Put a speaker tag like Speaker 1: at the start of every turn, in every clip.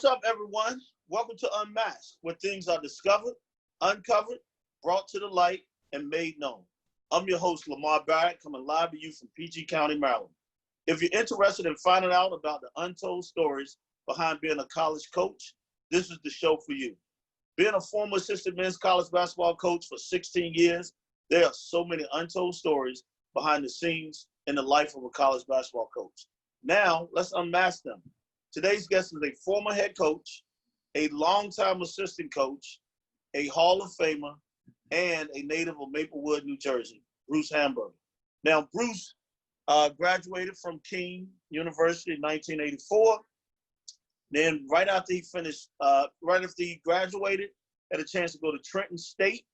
Speaker 1: What's up, everyone? Welcome to Unmasked, where things are discovered, uncovered, brought to the light, and made known. I'm your host, Lamar Barrett, coming live to you from PG County, Maryland. If you're interested in finding out about the untold stories behind being a college coach, this is the show for you. Being a former assistant men's college basketball coach for 16 years, there are so many untold stories behind the scenes in the life of a college basketball coach. Now, let's unmask them. Today's guest is a former head coach, a longtime assistant coach, a Hall of Famer, and a native of Maplewood, New Jersey, Bruce Hamburger. Now, Bruce graduated from Keene University in 1984. Then right after he graduated, had a chance to go to Trenton State,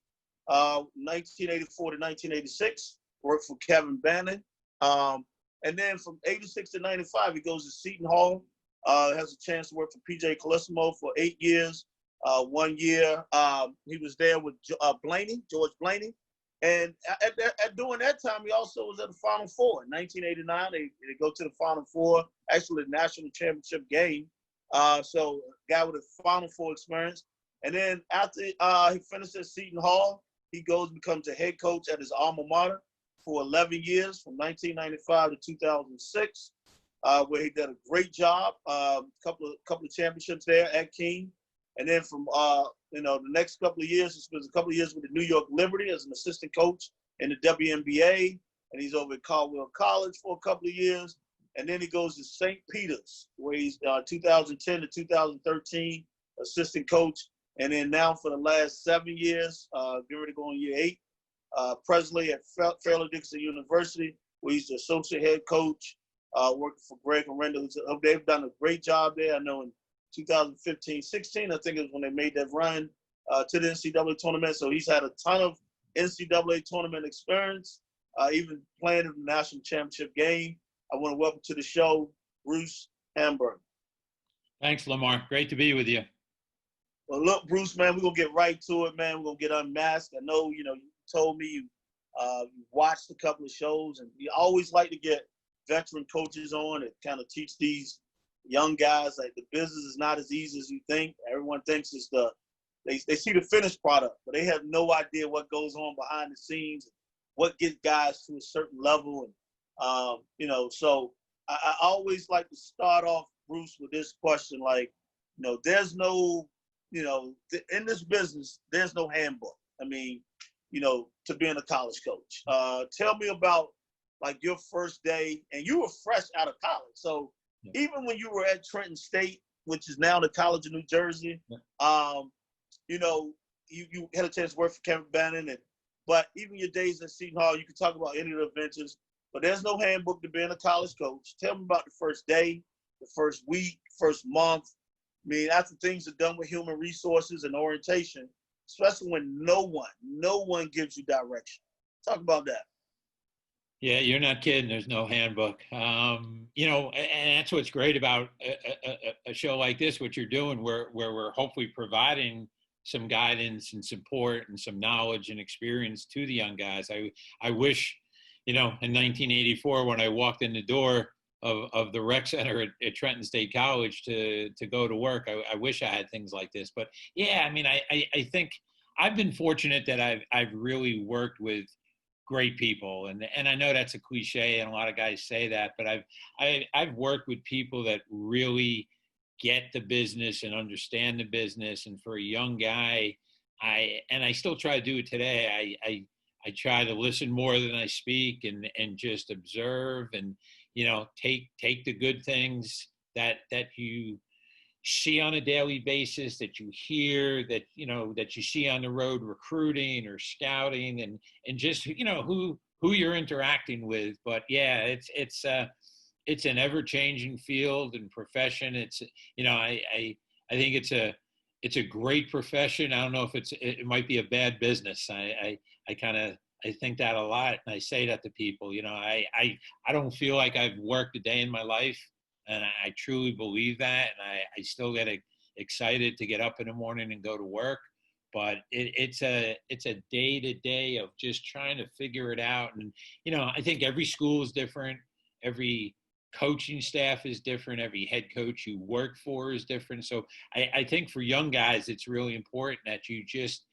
Speaker 1: 1984 to 1986, worked for Kevin Bannon. And then from 86 to 95, he goes to Seton Hall, has a chance to work for PJ Colissimo for 8 years. 1 year, he was there with George Blaney. And during that time, he also was at the Final Four. In 1989, they go to the Final Four, actually the national championship game. So guy with a Final Four experience. And then after he finished at Seton Hall, he goes and becomes a head coach at his alma mater for 11 years, from 1995 to 2006, where he did a great job. Couple of championships there at Keene. And then from the next couple of years, he spends a couple of years with the New York Liberty as an assistant coach in the WNBA, and he's over at Caldwell College for a couple of years. And then he goes to St. Peter's, where he's 2010 to 2013 assistant coach. And then now for the last 7 years, getting ready to go on year 8, presently at Fairleigh Dickinson University, where he's the associate head coach, working for Greg and Rendell. They've done a great job there. I know in 2015-16, I think it was when they made that run to the NCAA tournament. So he's had a ton of NCAA tournament experience, even playing in the national championship game. I want to welcome to the show, Bruce Hamburger.
Speaker 2: Thanks, Lamar. Great to be with you.
Speaker 1: Well, look, Bruce, man, we're going to get right to it, man. We're going to get unmasked. I know, you told me you watched a couple of shows, and you always like to get veteran coaches on and kind of teach these young guys, like, the business is not as easy as you think. Everyone thinks it's they see the finished product, but they have no idea what goes on behind the scenes, what gets guys to a certain level. And, so I always like to start off, Bruce, with this question, like, there's no, in this business, there's no handbook. I mean, to being a college coach. Tell me about, like, your first day, and you were fresh out of college. So even when you were at Trenton State, which is now the College of New Jersey, you had a chance to work for Kevin Bannon, but even your days at Seton Hall, you can talk about any of the adventures, but there's no handbook to being a college coach. Tell me about the first day, the first week, first month. I mean, after things are done with human resources and orientation, especially when no one gives you direction. Talk about that.
Speaker 2: Yeah, you're not kidding. There's no handbook. And that's what's great about a show like this, what you're doing, where we're hopefully providing some guidance and support and some knowledge and experience to the young guys. I wish, in 1984, when I walked in the door of the rec center at Trenton State College to go to work, I wish I had things like this. But yeah, I mean, I think I've been fortunate that I've really worked with great people, and I know that's a cliche, and a lot of guys say that, but I've worked with people that really get the business and understand the business. And for a young guy, I still try to do it today. I try to listen more than I speak, and just observe, and take the good things that you see on a daily basis, that you hear, that that you see on the road recruiting or scouting, and just who you're interacting with. But yeah, it's an ever-changing field and profession. It's I think it's a great profession. I don't know if it might be a bad business. I think that a lot, and I say that to people. I don't feel like I've worked a day in my life. And I truly believe that, and I still get excited to get up in the morning and go to work. But it's a day-to-day of just trying to figure it out. And I think every school is different. Every coaching staff is different. Every head coach you work for is different. So I think for young guys, it's really important that you just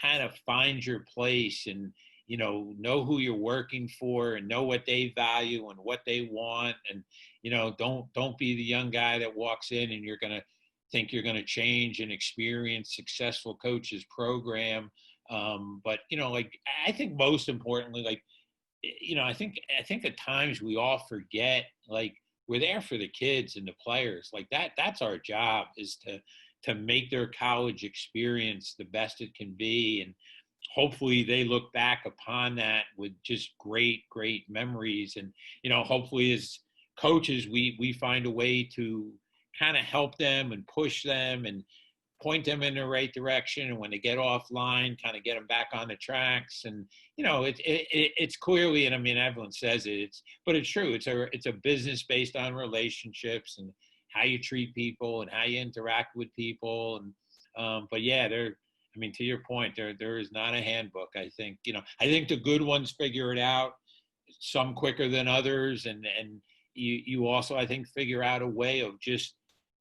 Speaker 2: kind of find your place and, know who you're working for and know what they value and what they want. And, don't be the young guy that walks in and you're going to think you're going to change an experienced, successful coach's program. But, like, I think most importantly, like, I think at times we all forget, like, we're there for the kids and the players. Like, that's our job, is to make their college experience the best it can be. And hopefully they look back upon that with just great memories. And, hopefully as coaches, we find a way to kind of help them and push them and point them in the right direction, and when they get offline, kind of get them back on the tracks. And it's clearly, and I mean, everyone says it, but it's true. It's a business based on relationships and how you treat people and how you interact with people. And but yeah, I mean, to your point, there is not a handbook. I think the good ones figure it out, some quicker than others, and you also, I think, figure out a way of just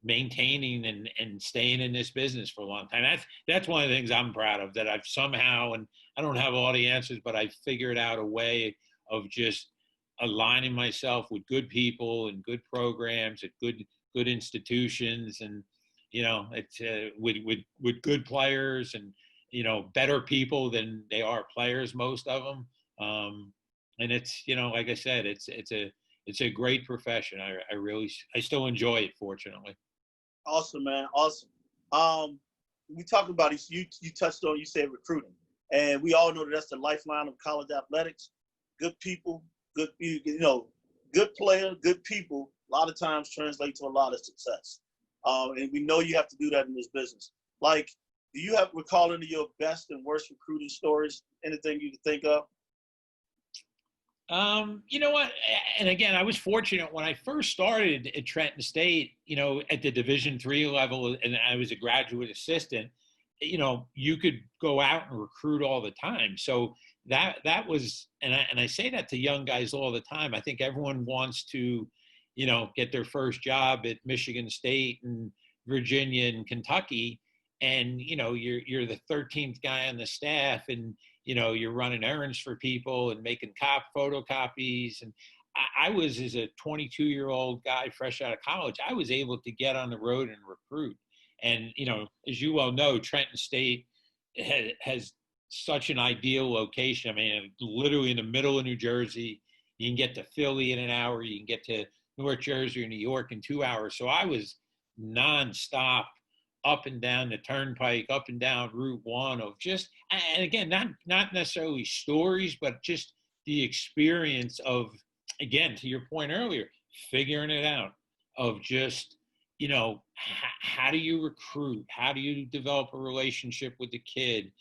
Speaker 2: maintaining and staying in this business for a long time. That's one of the things I'm proud of, that I've somehow, and I don't have all the answers, but I've figured out a way of just aligning myself with good people and good programs at good institutions, and it's with good players, and better people than they are players, most of them. And it's like I said, it's a great profession. I still enjoy it, fortunately.
Speaker 1: Awesome, man. Awesome. We talked about it. You touched on, you said recruiting, and we all know that that's the lifeline of college athletics. Good people, good player, good people. A lot of times translate to a lot of success. And we know you have to do that in this business. Like, do you recall any of your best and worst recruiting stories? Anything you can think of?
Speaker 2: You know what? And again, I was fortunate when I first started at Trenton State, at the Division III level, and I was a graduate assistant, you could go out and recruit all the time. So that was, and I say that to young guys all the time. I think everyone wants to, get their first job at Michigan State and Virginia and Kentucky. And, you're the 13th guy on the staff, and, you're running errands for people and making photocopies. And I was, as a 22-year-old guy fresh out of college, I was able to get on the road and recruit. And, as you well know, Trenton State has such an ideal location. I mean, literally in the middle of New Jersey. You can get to Philly in an hour. You can get to North Jersey or New York in 2 hours. So I was nonstop up and down the turnpike, up and down Route 1, of just, and again, not necessarily stories, but just the experience of, again, to your point earlier, figuring it out, of just, how do you recruit? How do you develop a relationship with the kid,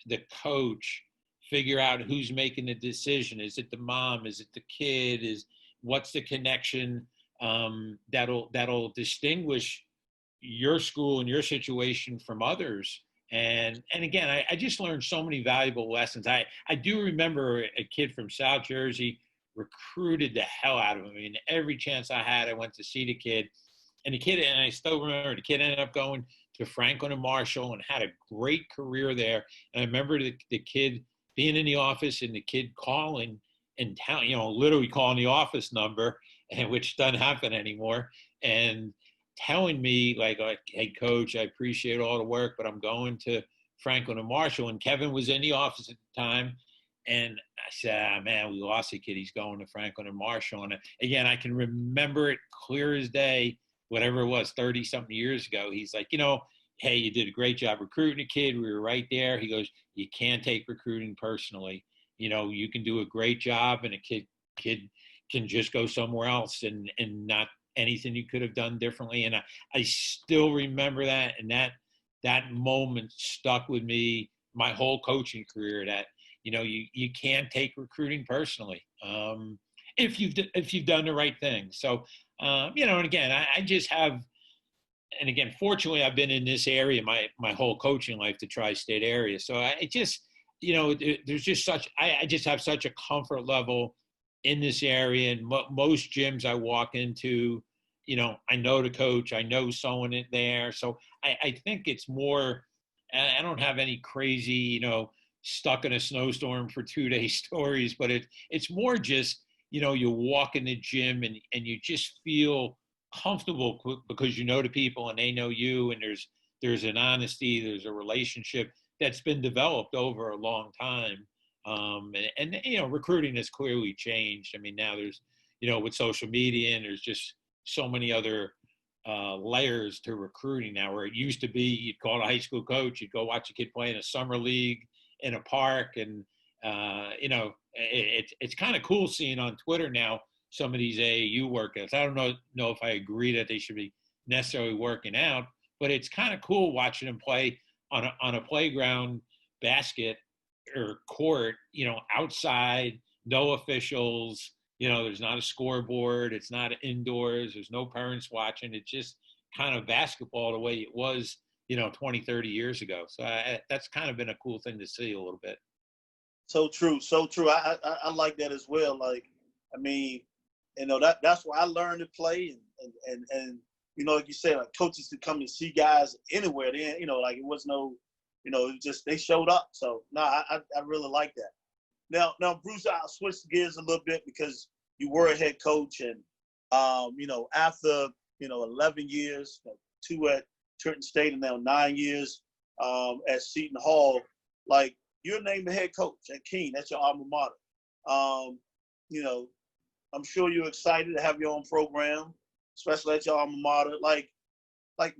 Speaker 2: the coach, figure out who's making the decision? Is it the mom? Is it the kid? What's the connection that'll distinguish your school and your situation from others? And again, I just learned so many valuable lessons. I do remember a kid from South Jersey recruited the hell out of him. I mean, every chance I had, I went to see the kid. And I still remember, the kid ended up going to Franklin and Marshall and had a great career there. And I remember the kid being in the office and the kid calling and telling, literally calling the office number, and which doesn't happen anymore, and telling me like, hey, coach, I appreciate all the work, but I'm going to Franklin and Marshall. And Kevin was in the office at the time. And I said, man, we lost a kid. He's going to Franklin and Marshall. And again, I can remember it clear as day, whatever it was, 30 something years ago. He's like, hey, you did a great job recruiting a kid. We were right there. He goes, you can't take recruiting personally. You can do a great job, and a kid can just go somewhere else and not anything you could have done differently. And I still remember that, and that moment stuck with me my whole coaching career, that you can't take recruiting personally if you've done the right thing. So and again, I just have, and again, fortunately, I've been in this area my whole coaching life, the tri-state area. So I just there's just I just have such a comfort level in this area, and most gyms I walk into, I know the coach, I know someone in there. So I think it's more, I don't have any crazy, stuck in a snowstorm for 2 day stories, but it's more just, you walk in the gym and you just feel comfortable because you know the people and they know you, and there's an honesty, there's a relationship that's been developed over a long time. Recruiting has clearly changed. I mean, now there's, with social media, and there's just so many other layers to recruiting now, where it used to be you'd call a high school coach, you'd go watch a kid play in a summer league in a park, and it's kind of cool seeing on Twitter now some of these AAU workouts. I don't know if I agree that they should be necessarily working out, but it's kind of cool watching them play on a playground basket or court, outside, no officials, there's not a scoreboard, it's not indoors, there's no parents watching. It's just kind of basketball the way it was, 20, 30 years ago. So that's kind of been a cool thing to see a little bit.
Speaker 1: So true. So true. I like that as well. Like, I mean, that's where I learned to play. And like you said, like coaches could come and see guys anywhere. Then, like it was no, it just, they showed up. So no, I really like that. Now, Bruce, I'll switch gears a little bit because you were a head coach, and after 11 years, 2 at Trenton State, and now 9 years at Seton Hall, like you're named the head coach at Keene. That's your alma mater. I'm sure you're excited to have your own program, especially at your alma mater. Like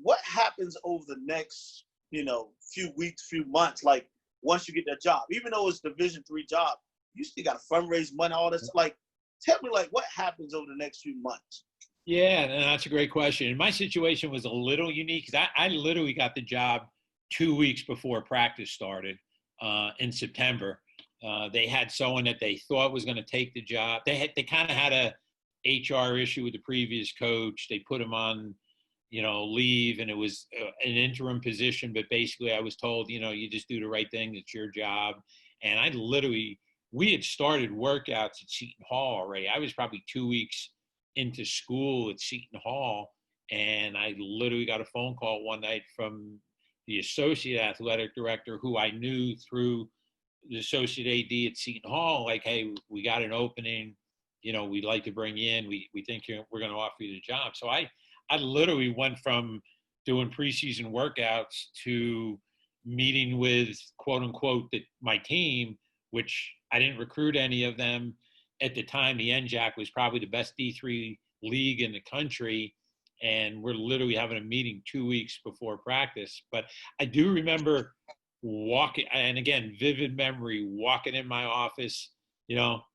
Speaker 1: what happens over the next few weeks, few months, like once you get that job, even though it's Division III job, you still got to fundraise money, all this. Like, tell me, like, what happens over the next few months?
Speaker 2: Yeah, that's a great question. And my situation was a little unique because I literally got the job 2 weeks before practice started in September. They had someone that they thought was going to take the job. They kind of had a HR issue with the previous coach. They put him on leave, and it was an interim position, but basically I was told, you just do the right thing. It's your job. And we had started workouts at Seton Hall already. I was probably 2 weeks into school at Seton Hall, and I literally got a phone call one night from the associate athletic director, who I knew through the associate AD at Seton Hall, like, hey, we got an opening, we'd like to bring you in. We think we're going to offer you the job. So I literally went from doing preseason workouts to meeting with, quote unquote, my team, which I didn't recruit any of them. At the time, the NJAC was probably the best D3 league in the country. And we're literally having a meeting 2 weeks before practice. But I do remember walking, and again, vivid memory, walking in my office,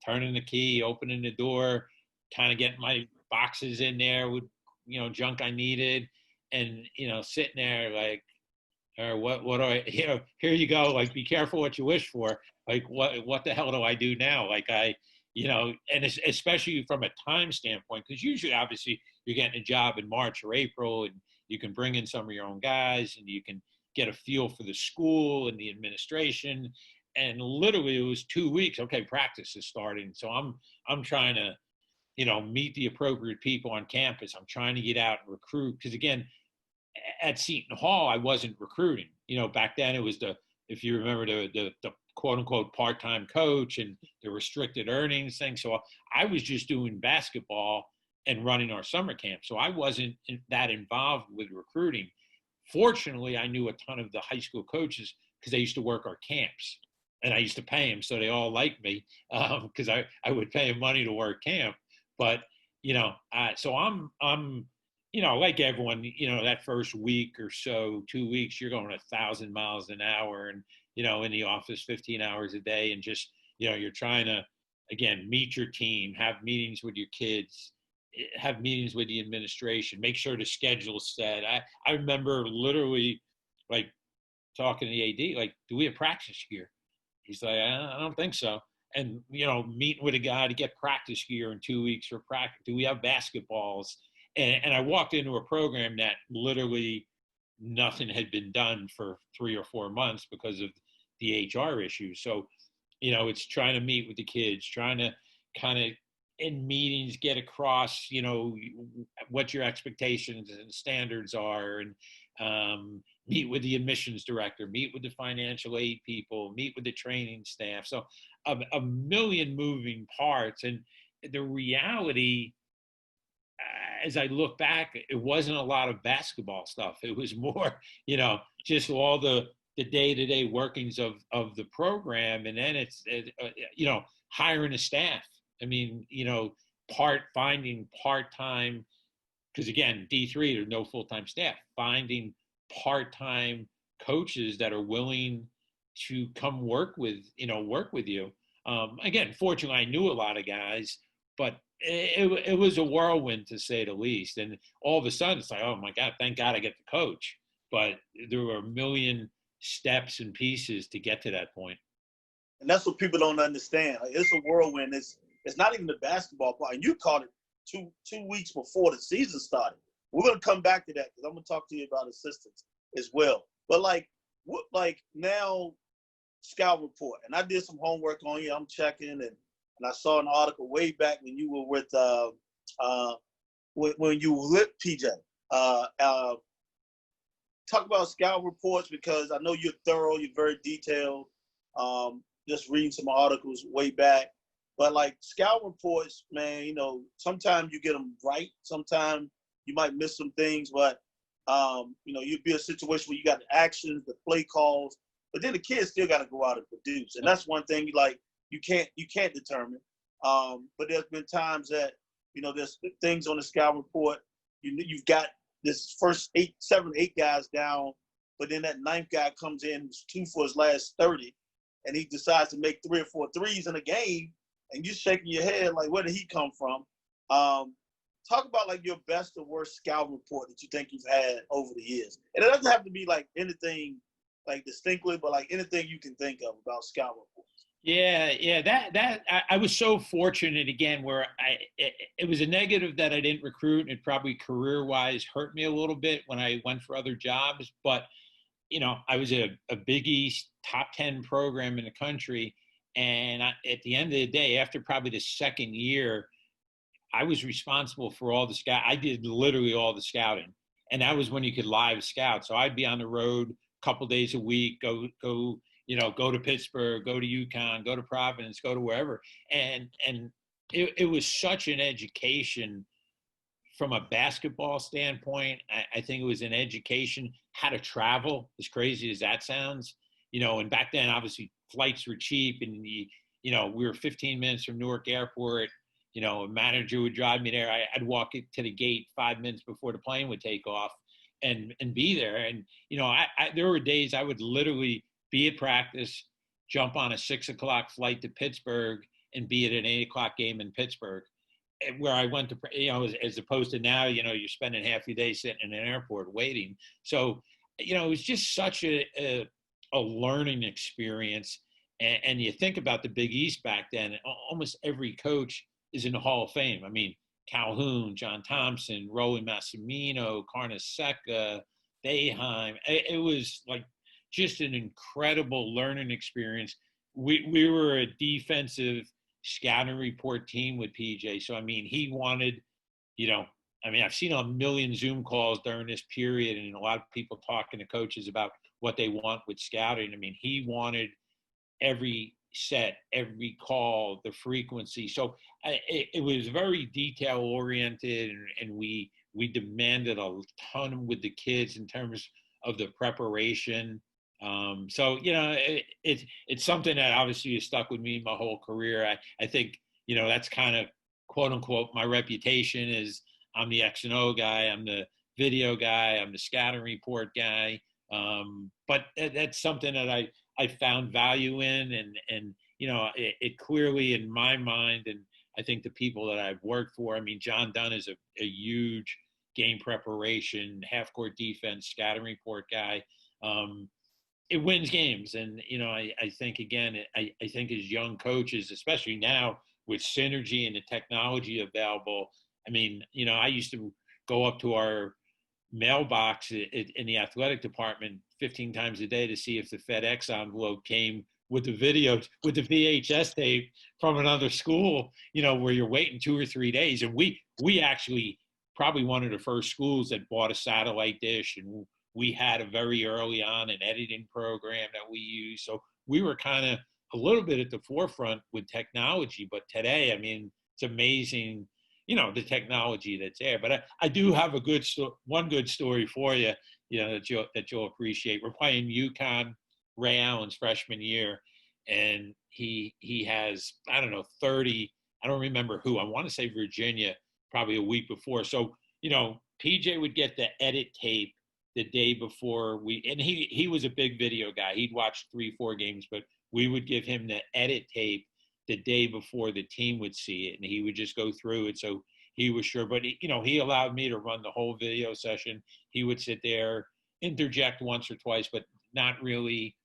Speaker 2: turning the key, opening the door, kind of getting my boxes in there with, junk I needed, and, sitting there like, or what do I, here you go. Like, be careful what you wish for. Like, what the hell do I do now? Like and especially from a time standpoint, because usually obviously you're getting a job in March or April, and you can bring in some of your own guys, and you can get a feel for the school and the administration. And literally it was 2 weeks. Okay, practice is starting. So I'm trying to, meet the appropriate people on campus. I'm trying to get out and recruit. Because again, at Seton Hall, I wasn't recruiting. Back then it was if you remember the quote unquote part-time coach and the restricted earnings thing. So I was just doing basketball and running our summer camp. So I wasn't that involved with recruiting. Fortunately, I knew a ton of the high school coaches because they used to work our camps, and I used to pay them. So they all liked me because I would pay them money to work camp. But, so I'm, like everyone, that first week or so, 2 weeks, you're going 1,000 miles an hour and, in the office 15 hours a day. And just, you're trying to, again, meet your team, have meetings with your kids, have meetings with the administration, make sure the schedule's set. I remember literally like talking to the AD, like, do we have practice gear? He's like, I don't think so. And, meeting with a guy to get practice gear in 2 weeks for practice. Do we have basketballs? And I walked into a program that literally nothing had been done for 3 or 4 months because of the HR issues. So, it's trying to meet with the kids, trying to kind of in meetings get across, what your expectations and standards are, and meet with the admissions director, meet with the financial aid people, meet with the training staff. So a million moving parts. And the reality, as I look back, it wasn't a lot of basketball stuff. It was more, just all the day-to-day workings of the program. And then it's, hiring a staff. I mean, finding part-time, because again, D3, there's no full-time staff, finding part-time coaches that are willing to come work with you. Again, fortunately, I knew a lot of guys, but it was a whirlwind, to say the least. And all of a sudden, it's like, oh my God, thank God I get to coach. But there were a million steps and pieces to get to that point.
Speaker 1: And that's what people don't understand. Like, it's a whirlwind. It's not even the basketball part. And you caught it two weeks before the season started. We're gonna come back to that because I'm gonna talk to you about assistants as well. But like now, scout report, and I did some homework on you. I'm checking, and I saw an article way back when you were with when you were with PJ. Talk about scout reports, because I know you're thorough, you're very detailed. Just reading some articles way back, but like scout reports, man, sometimes you get them right, sometimes you might miss some things, but you'd be a situation where you got the actions, the play calls, but then the kids still got to go out and produce, and that's one thing you can't determine. But there's been times that there's things on the scout report. You've got this first 7, 8 guys down, but then that 9th guy comes in, who's 2 for his last 30, and he decides to make 3 or 4 threes in a game, and you're shaking your head like, where did he come from? Talk about like your best or worst scout report that you think you've had over the years. And it doesn't have to be like anything like distinctly, but like anything you can think of about scout reports.
Speaker 2: Yeah. I was so fortunate, again, where it was a negative that I didn't recruit, and it probably career-wise hurt me a little bit when I went for other jobs. But I was a Big East top 10 program in the country. And at the end of the day, after probably the second year, I was responsible for all the scout. I did literally all the scouting. And that was when you could live scout. So I'd be on the road a couple days a week, go to Pittsburgh, go to UConn, go to Providence, go to wherever. And it was such an education from a basketball standpoint. I think it was an education how to travel, as crazy as that sounds. And back then, obviously, flights were cheap, and we were 15 minutes from Newark Airport. A manager would drive me there. I'd walk to the gate 5 minutes before the plane would take off, and be there. And there were days I would literally be at practice, jump on a 6 o'clock flight to Pittsburgh, and be at an 8 o'clock game in Pittsburgh, where I went to, as opposed to now, you're spending half your day sitting in an airport waiting. So, it was just such a learning experience. And you think about the Big East back then, almost every coach is in the Hall of Fame. I mean, Calhoun, John Thompson, Rolly Massimino, Carnesecca, Boeheim. It was like just an incredible learning experience. We were a defensive scouting report team with PJ. So, I mean, he wanted, I've seen a million Zoom calls during this period, and a lot of people talking to coaches about what they want with scouting. I mean, he wanted every set, every call, the frequency. So it was very detail oriented, and we demanded a ton with the kids in terms of the preparation. So it's something that obviously has stuck with me my whole career. I think that's kind of, quote unquote, my reputation is I'm the X and O guy, I'm the video guy, I'm the scouting report guy. But that's something that I found value in, and it clearly, in my mind, and I think the people that I've worked for, I mean, John Dunn is a huge game preparation, half-court defense, scouting report guy. It wins games. And, I think, again, I think as young coaches, especially now with synergy and the technology available, I mean, I used to go up to our mailbox in the athletic department 15 times a day to see if the FedEx envelope came with the video, with the VHS tape from another school, you know, where you're waiting 2 or 3 days. And we actually probably one of the first schools that bought a satellite dish, and we had a very early on an editing program that we used. So we were kind of a little bit at the forefront with technology. But today, I mean, it's amazing, you know, the technology that's there. But I do have one good story for you, you know, that you'll appreciate. We're playing UConn, Ray Allen's freshman year, and he has, I don't know, 30, I don't remember who, I want to say Virginia, probably a week before. So, you know, PJ would get the edit tape the day before and he was a big video guy. He'd watch 3-4 games, but we would give him the edit tape the day before the team would see it, and he would just go through it. So he was sure, but you know, he allowed me to run the whole video session. He would sit there, interject once or twice, but not really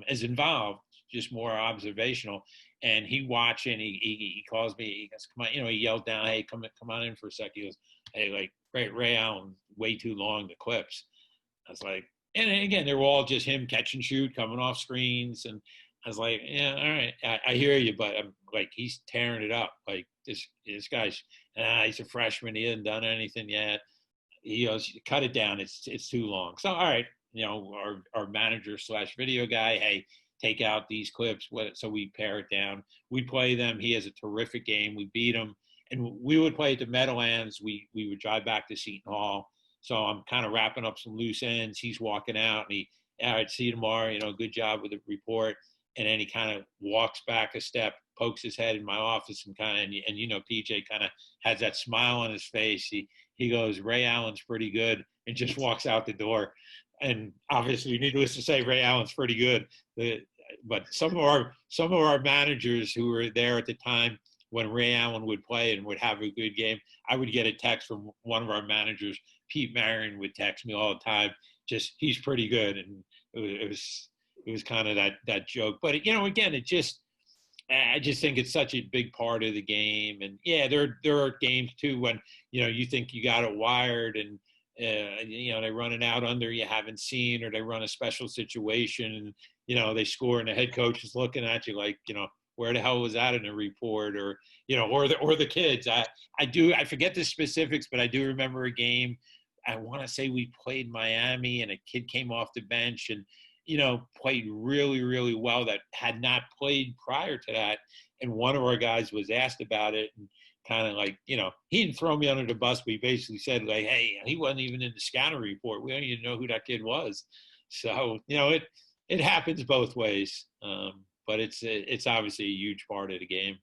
Speaker 2: as involved, just more observational. And he watched and he calls me, he goes, come on, you know, he yelled down, hey, come on in for a sec. He goes, hey, like Ray Allen, way too long, the clips. I was like, and again, they were all just him catch and shoot, coming off screens. And I was like, yeah, all right, I hear you, but I'm like, he's tearing it up. Like this guy's, he's a freshman. He hasn't done anything yet. He goes, cut it down. It's too long. So, all right, you know, our manager / video guy, hey, take out these clips. So we pare it down. We play them. He has a terrific game. We beat him. And we would play at the Meadowlands. We would drive back to Seton Hall. So I'm kind of wrapping up some loose ends. He's walking out, and all right, see you tomorrow. You know, good job with the report. And then he kind of walks back a step, pokes his head in my office, and and you know, PJ kind of has that smile on his face. He goes, Ray Allen's pretty good, and just walks out the door. And obviously, needless to say, Ray Allen's pretty good. But some of our managers who were there at the time when Ray Allen would play and would have a good game, I would get a text from one of our managers. Pete Marion would text me all the time, just he's pretty good. And it was kind of that joke. But you know, again, I just think it's such a big part of the game. And yeah, there are games too when, you know, you think you got it wired, and you know, they run it out under you haven't seen, or they run a special situation, and you know, they score, and the head coach is looking at you like, you know, where the hell was that in the report? Or, you know, or the kids. I forget the specifics, but I do remember a game. I want to say we played Miami, and a kid came off the bench and, you know, played really, really well that had not played prior to that. And one of our guys was asked about it, and kind of like, you know, he didn't throw me under the bus, but he basically said like, hey, he wasn't even in the scanner report. We don't even know who that kid was. So, you know, it happens both ways. But it's obviously a huge part of the game.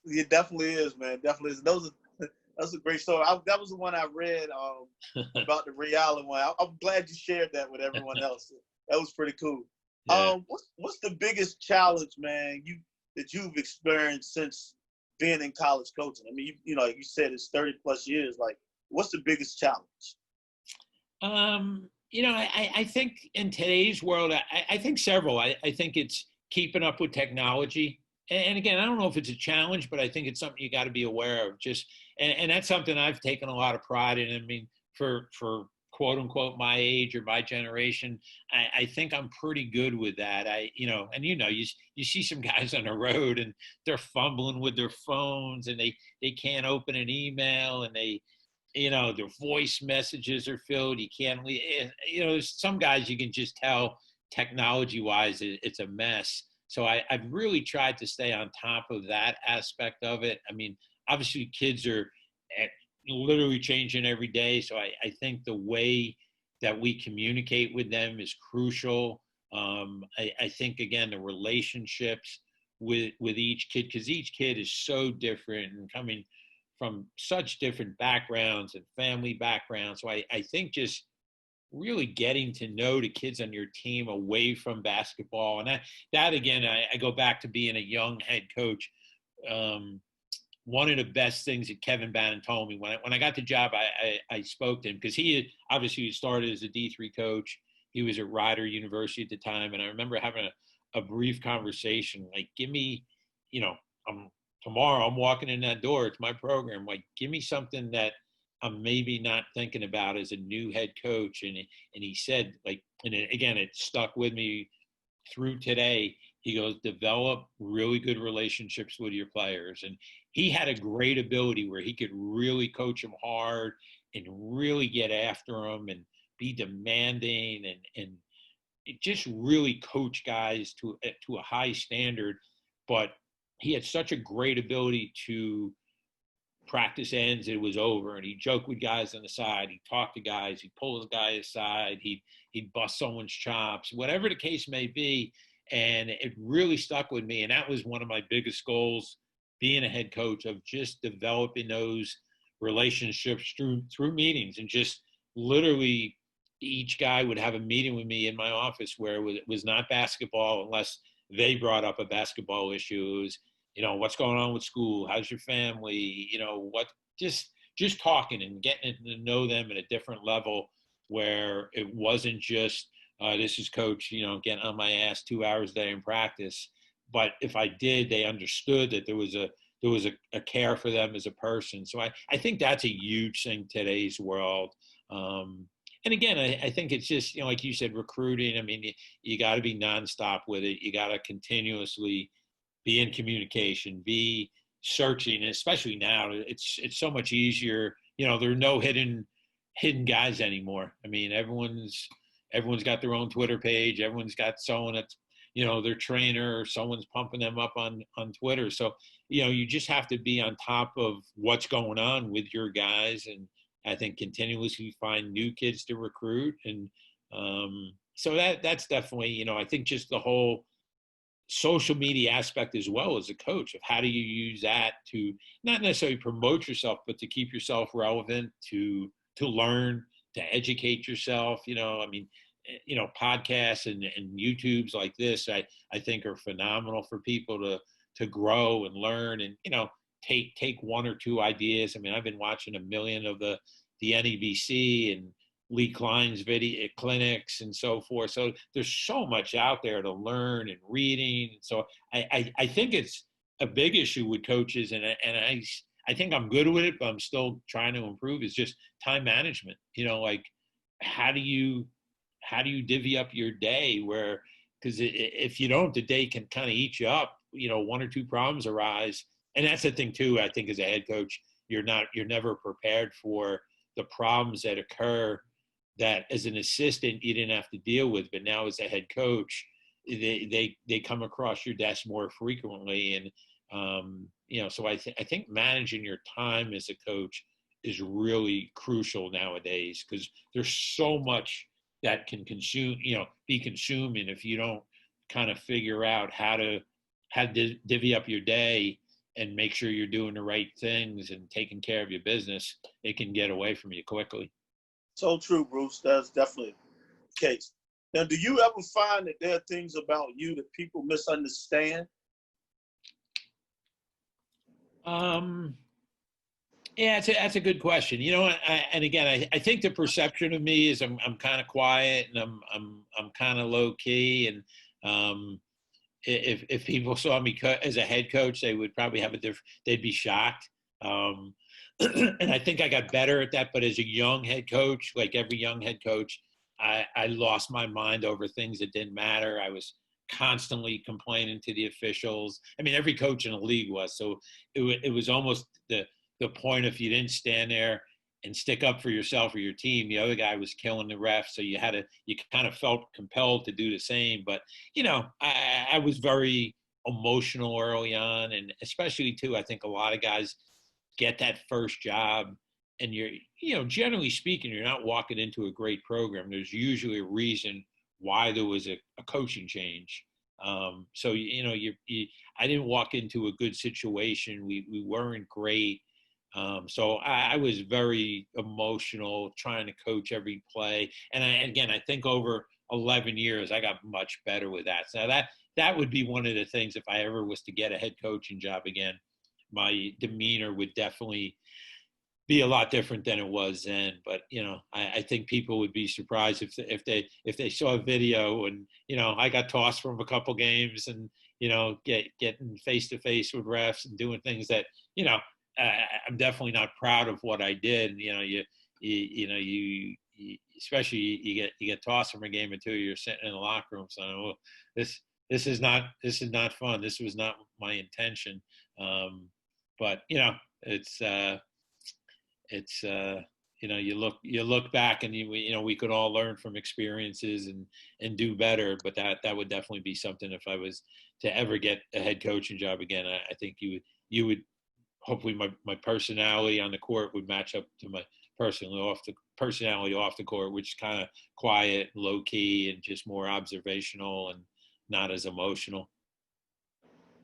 Speaker 1: It definitely is, man. Definitely is. That's a great story. That was the one I read about the Ray Allen one. I'm glad you shared that with everyone else. That was pretty cool.
Speaker 2: Yeah.
Speaker 1: What's the biggest challenge, man, that you've experienced since being in college coaching? I mean, you know, like you said, it's 30 plus years. Like, what's the biggest challenge?
Speaker 2: You know, I think in today's world, I think several. I think it's keeping up with technology. And again, I don't know if it's a challenge, but I think it's something you got to be aware of. And that's something I've taken a lot of pride in. I mean, for quote unquote my age or my generation, I think I'm pretty good with that. You see some guys on the road and they're fumbling with their phones, and they can't open an email, and their voice messages are filled. You can't, there's some guys you can just tell technology wise it's a mess. So I've really tried to stay on top of that aspect of it. I mean, obviously kids are literally changing every day. So I think the way that we communicate with them is crucial. I think, again, the relationships with each kid, because each kid is so different and coming from such different backgrounds and family backgrounds. So I think just really getting to know the kids on your team away from basketball. And that again, I go back to being a young head coach. One of the best things that Kevin Bannon told me when I got the job, I spoke to him, because he had obviously started as a D3 coach. He was at Rider University at the time. And I remember having a brief conversation, like, give me, tomorrow I'm walking in that door. It's my program. Like, give me something that I'm maybe not thinking about as a new head coach. And he said, like, and again, it stuck with me. through today, he goes, develop really good relationships with your players. And he had a great ability where he could really coach them hard and really get after them and be demanding and it just really coach guys to a high standard. But he had such a great ability to practice ends, it was over, and he'd joke with guys on the side, he'd talk to guys, he'd pull the guy aside, he'd bust someone's chops, whatever the case may be. And it really stuck with me. And that was one of my biggest goals being a head coach, of just developing those relationships through meetings. And just literally each guy would have a meeting with me in my office where it was not basketball unless they brought up a basketball issue. It was, what's going on with school? How's your family? What, just talking and getting to know them at a different level, where it wasn't just, this is coach, getting on my ass 2 hours a day in practice. But if I did, they understood that there was a care for them as a person. So I think that's a huge thing today's world. And again, I think it's just, like you said, recruiting. I mean, you got to be nonstop with it. You got to continuously be in communication, be searching, and especially now, it's so much easier. There are no hidden guys anymore. I mean, everyone's got their own Twitter page. Everyone's got someone that's, their trainer, or someone's pumping them up on Twitter. So, you just have to be on top of what's going on with your guys. And I think continuously find new kids to recruit. And so that's definitely, I think just the whole social media aspect as well as a coach, of how do you use that to not necessarily promote yourself, but to keep yourself relevant, to learn, to educate yourself. I mean, podcasts and YouTubes like this, I think are phenomenal for people to grow and learn and, take one or two ideas. I mean, I've been watching a million of the NEBC and Lee Klein's video clinics and so forth. So there's so much out there to learn and reading. So I think it's a big issue with coaches, and I think I'm good with it, but I'm still trying to improve. Is just time management. Like how do you divvy up your day? Where, because if you don't, the day can kind of eat you up. One or two problems arise, and that's the thing too. I think as a head coach, you're never prepared for the problems that occur that as an assistant you didn't have to deal with, but now as a head coach, they come across your desk more frequently. And so I think managing your time as a coach is really crucial nowadays, because there's so much that can be consuming if you don't kind of figure out how to divvy up your day and make sure you're doing the right things and taking care of your business. It can get away from you quickly.
Speaker 1: So true, Bruce. That's definitely the case. Now, do you ever find that there are things about you that people misunderstand?
Speaker 2: Yeah, that's a good question. And again, I think the perception of me is I'm kind of quiet and I'm kind of low key. And if people saw me as a head coach, they would probably they'd be shocked. And I think I got better at that. But as a young head coach, like every young head coach, I lost my mind over things that didn't matter. I was constantly complaining to the officials. I mean, every coach in the league was. So it was almost the point, if you didn't stand there and stick up for yourself or your team, the other guy was killing the ref. So you kind of felt compelled to do the same. But, I was very emotional early on. And especially too, I think a lot of guys get that first job and you're, generally speaking, you're not walking into a great program. There's usually a reason why there was a coaching change. So, I didn't walk into a good situation. We weren't great. So I was very emotional trying to coach every play. And I think over 11 years, I got much better with that. So that would be one of the things, if I ever was to get a head coaching job again, my demeanor would definitely be a lot different than it was then. But, I think people would be surprised if they saw a video and, I got tossed from a couple games and, getting face to face with refs and doing things that, I'm definitely not proud of what I did. You especially you get tossed from a game or two, you're sitting in the locker room saying, "Oh, this is not fun. This was not my intention." But it's you look back and we could all learn from experiences and do better. But that would definitely be something. If I was to ever get a head coaching job again, I think you would hopefully my personality on the court would match up to my personality off the court, which is kind of quiet, low key, and just more observational and not as emotional.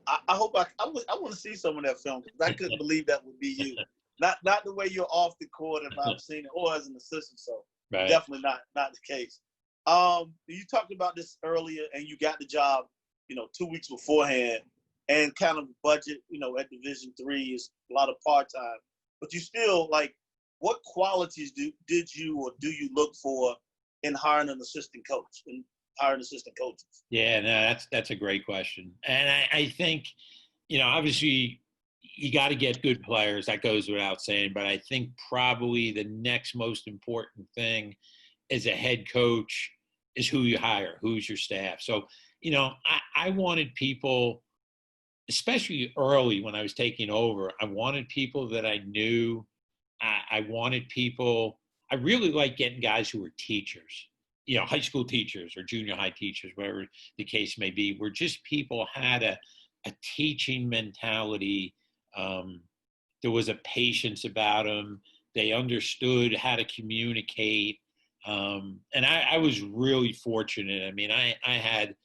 Speaker 1: I hope I want to see some of that film, because I couldn't believe that would be you. Not the way you're off the court, if I've seen it, or as an assistant. So
Speaker 2: Right.
Speaker 1: Definitely not the case. You talked about this earlier, and you got the job, 2 weeks beforehand, and kind of budget, at Division III is a lot of part-time, but you still, what qualities did you or do you look for in hiring an assistant coach and hiring assistant coaches?
Speaker 2: Yeah, no, that's a great question. And I think, obviously you got to get good players. That goes without saying. But I think probably the next most important thing as a head coach is who you hire, who's your staff. So, I wanted people, especially early when I was taking over, I wanted people that I knew. I wanted people, I really like getting guys who were teachers, high school teachers or junior high teachers, whatever the case may be, where just people had a teaching mentality. There was a patience about them. They understood how to communicate. And I was really fortunate. I mean, I had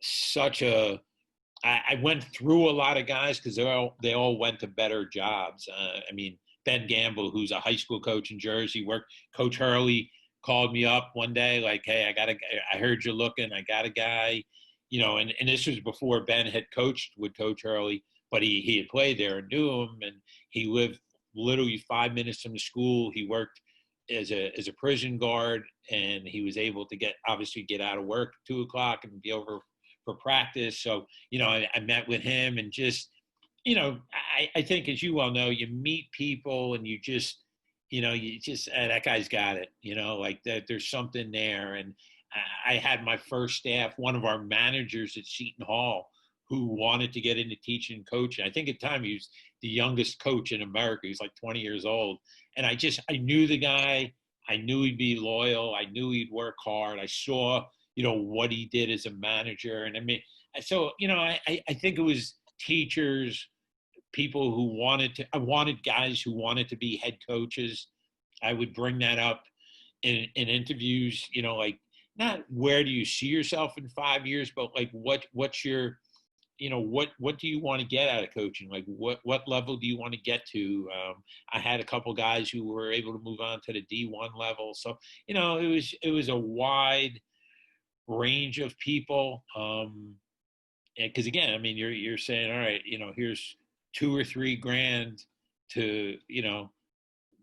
Speaker 2: such I went through a lot of guys because they all went to better jobs. I mean, Ben Gamble, who's a high school coach in Jersey, Coach Hurley called me up one day, like, "Hey, I heard you're looking. I got a guy," and this was before Ben had coached with Coach Hurley, but he had played there and knew him, and he lived literally 5 minutes from the school. He worked as a prison guard, and he was able to get out of work at 2:00 and be over for practice. So, I met with him, and just, I think, as you well know, you meet people and you just, that guy's got it, like that there's something there. And I had my first staff, one of our managers at Seton Hall, who wanted to get into teaching and coaching. I think at the time he was the youngest coach in America. He was like 20 years old. And I knew the guy. I knew he'd be loyal. I knew he'd work hard. I saw, what he did as a manager. And I mean, so, I think it was teachers, people who I wanted guys who wanted to be head coaches. I would bring that up in interviews, like, not where do you see yourself in 5 years, but like, what's your, what do you want to get out of coaching? Like, what level do you want to get to? I had a couple guys who were able to move on to the D1 level. So, it was a wide range of people. Because again, I mean, you're saying, all right, here's $2 or $3 grand to,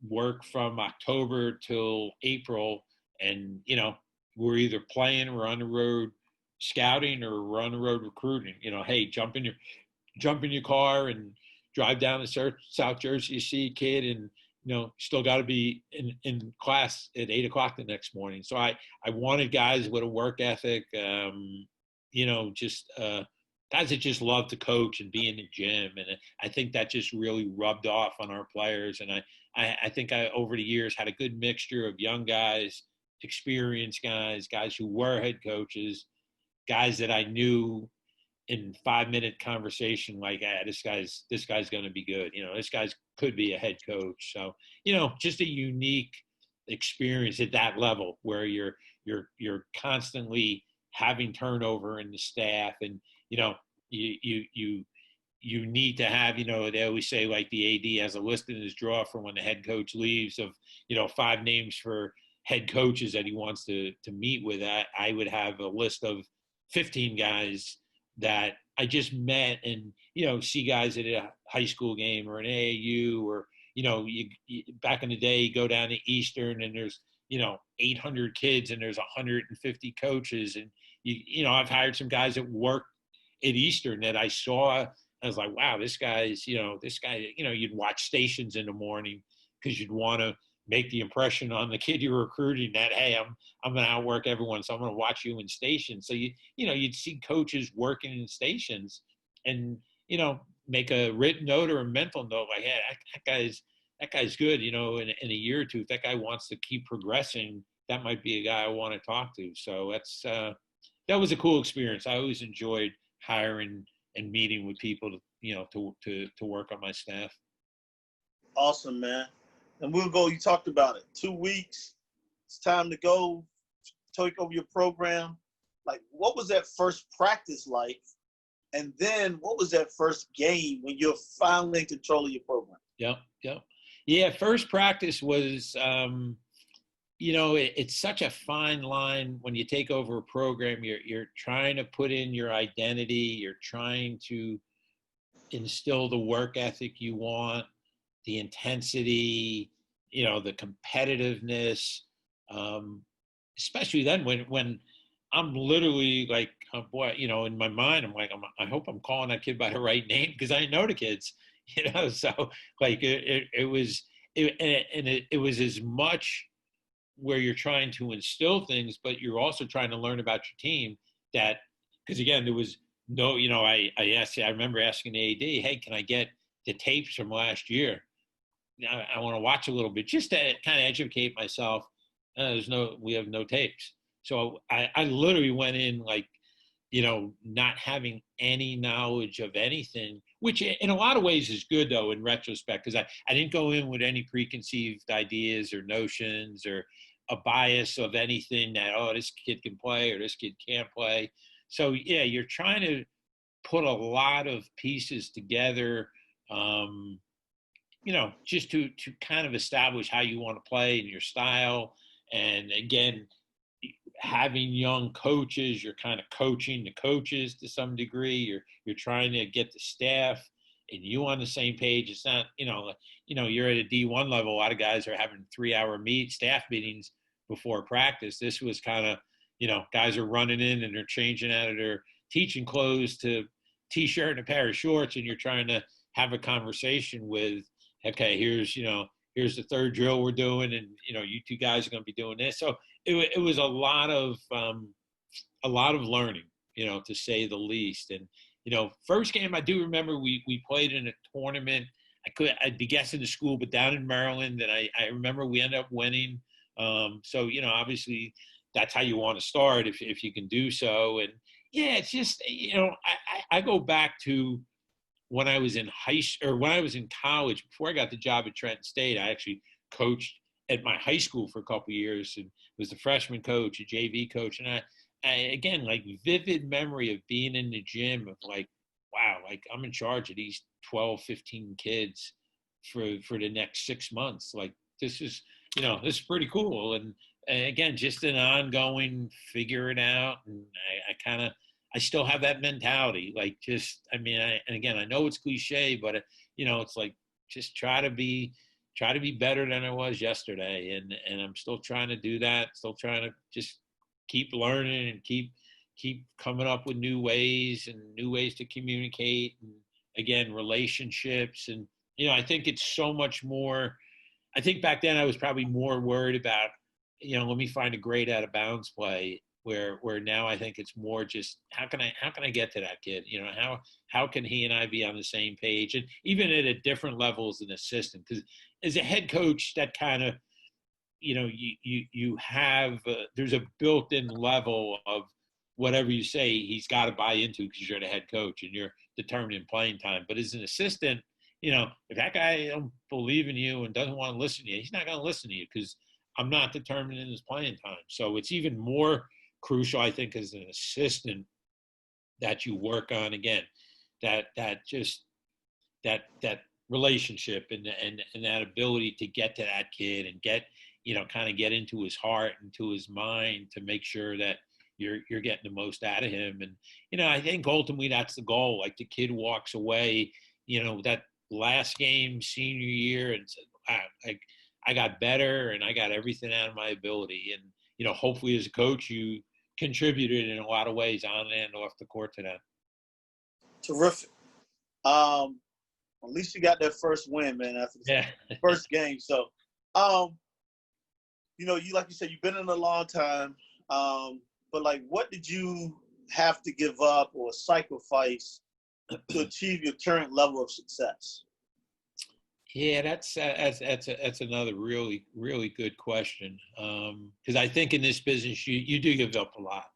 Speaker 2: work from October till April. And, we're either playing or on the road scouting or we're on the road recruiting. Hey, jump in your car and drive down to South Jersey to see a kid, and still got to be in class at 8:00 the next morning. So I wanted guys with a work ethic, just guys that just love to coach and be in the gym. And I think that just really rubbed off on our players. And I think I, over the years, had a good mixture of young guys, experienced guys who were head coaches, guys that I knew in 5-minute conversation, like, this guy's going to be good. This guy's could be a head coach. So, just a unique experience at that level where you're constantly having turnover in the staff, and, you need to have, they always say, like, the AD has a list in his drawer for when the head coach leaves of, 5 names for head coaches that he wants to meet with. I would have a list of 15 guys that I just met, and, see guys at a high school game or an AAU, or, you back in the day, you go down to Eastern and there's, 800 kids and there's 150 coaches. And, I've hired some guys that work at Eastern that I saw. I was like, wow, this guy, you'd watch Stations in the morning because you'd want to make the impression on the kid you're recruiting that, hey, I'm going to outwork everyone, so I'm going to watch you in stations. So you'd see coaches working in stations, and make a written note or a mental note like, hey, that guy's good. In a year or two, if that guy wants to keep progressing, that might be a guy I want to talk to. So that was a cool experience. I always enjoyed hiring and meeting with people to work on my staff.
Speaker 1: Awesome, man. And we'll go, you talked about it, 2 weeks, it's time to go take over your program. Like, what was that first practice like? And then what was that first game when you're finally in control of your program?
Speaker 2: Yep. Yeah, first practice was, it's such a fine line when you take over a program. You're trying to put in your identity. You're trying to instill the work ethic you want, the intensity, the competitiveness, especially then when I'm literally like, oh boy, in my mind, I'm like, I hope I'm calling that kid by the right name, because I know the kids, so like it was as much where you're trying to instill things, but you're also trying to learn about your team, that, because again, there was no, I remember asking the AD, hey, can I get the tapes from last year? I want to watch a little bit just to kind of educate myself. We have no tapes. So I literally went in like, not having any knowledge of anything, which in a lot of ways is good though, in retrospect, because I didn't go in with any preconceived ideas or notions or a bias of anything that, oh, this kid can play or this kid can't play. So yeah, you're trying to put a lot of pieces together, just to kind of establish how you want to play and your style. And again, having young coaches, you're kind of coaching the coaches to some degree. You're trying to get the staff and you on the same page. It's not, you're at a D1 level. A lot of guys are having 3-hour staff meetings before practice. This was kind of, guys are running in and they're changing out of their teaching clothes to t-shirt and a pair of shorts, and you're trying to have a conversation with, okay, here's the third drill we're doing, and you two guys are going to be doing this. So it was a lot of learning, to say the least. And first game I do remember we played in a tournament. I'd be guessing the school, but down in Maryland, and I remember we ended up winning. So obviously that's how you want to start if you can do so. And yeah, it's just I go back to when I was in when I was in college, before I got the job at Trenton State. I actually coached at my high school for a couple of years and was the freshman coach, a JV coach. And I again, like, vivid memory of being in the gym of like, wow, like I'm in charge of these 12, 15 kids for the next 6 months. Like, this is pretty cool. And again, just an ongoing figure it out. And I still have that mentality. Like, and again, I know it's cliche, but it's like, just try to be better than I was yesterday. And I'm still trying to do that. Still trying to just keep learning and keep coming up with new ways to communicate. And again, relationships. And, I think it's so much more. I think back then I was probably more worried about, let me find a great out of bounds play, where now I think it's more just how can I get to that kid? How can he and I be on the same page? And even at a different level as an assistant, because as a head coach, that kind of, you have there's a built-in level of whatever you say he's got to buy into, because you're the head coach and you're determining playing time. But as an assistant, if that guy don't believe in you and doesn't want to listen to you, he's not going to listen to you, because I'm not determining his playing time. So it's even more crucial, I think, as an assistant, that you work on, again, that relationship and that ability to get to that kid and get, kind of get into his heart, into his mind, to make sure that you're getting the most out of him. And, I think ultimately that's the goal. Like, the kid walks away, that last game senior year, and said, wow, like, I got better and I got everything out of my ability. And, hopefully as a coach, you contributed in a lot of ways on and off the court to that.
Speaker 1: Terrific. At least you got that first win, man, after the first game. So you like you said, you've been in a long time. But like, what did you have to give up or sacrifice to achieve your current level of success?
Speaker 2: Yeah, that's another really really good question. Because I think in this business you do give up a lot.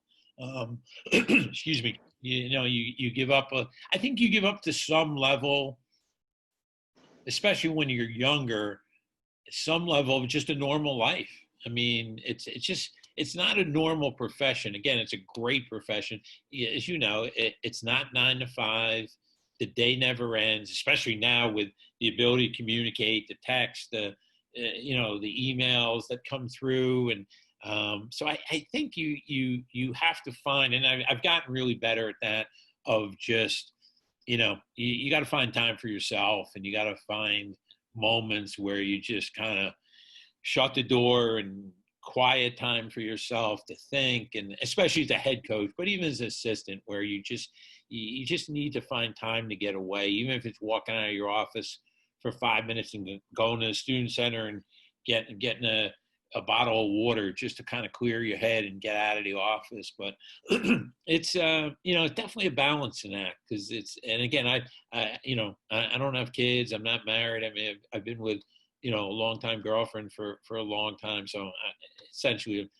Speaker 2: Excuse me. You give up I think you give up to some level, especially when you're younger, some level of just a normal life. I mean, it's not a normal profession. Again, it's a great profession. As you know, it's not 9 to 5. The day never ends, especially now with the ability to communicate, the text, the emails that come through, and so I think you have to find, and I've gotten really better at that, of just you got to find time for yourself, and you got to find moments where you just kind of shut the door and quiet time for yourself to think, and especially as a head coach, but even as an assistant, where you just need to find time to get away, even if it's walking out of your office for 5 minutes and going to the student center and getting a bottle of water just to kind of clear your head and get out of the office. But it's it's definitely a balancing act, because and again, I don't have kids, I'm not married. I mean, I've been with a long-time girlfriend for a long time, so essentially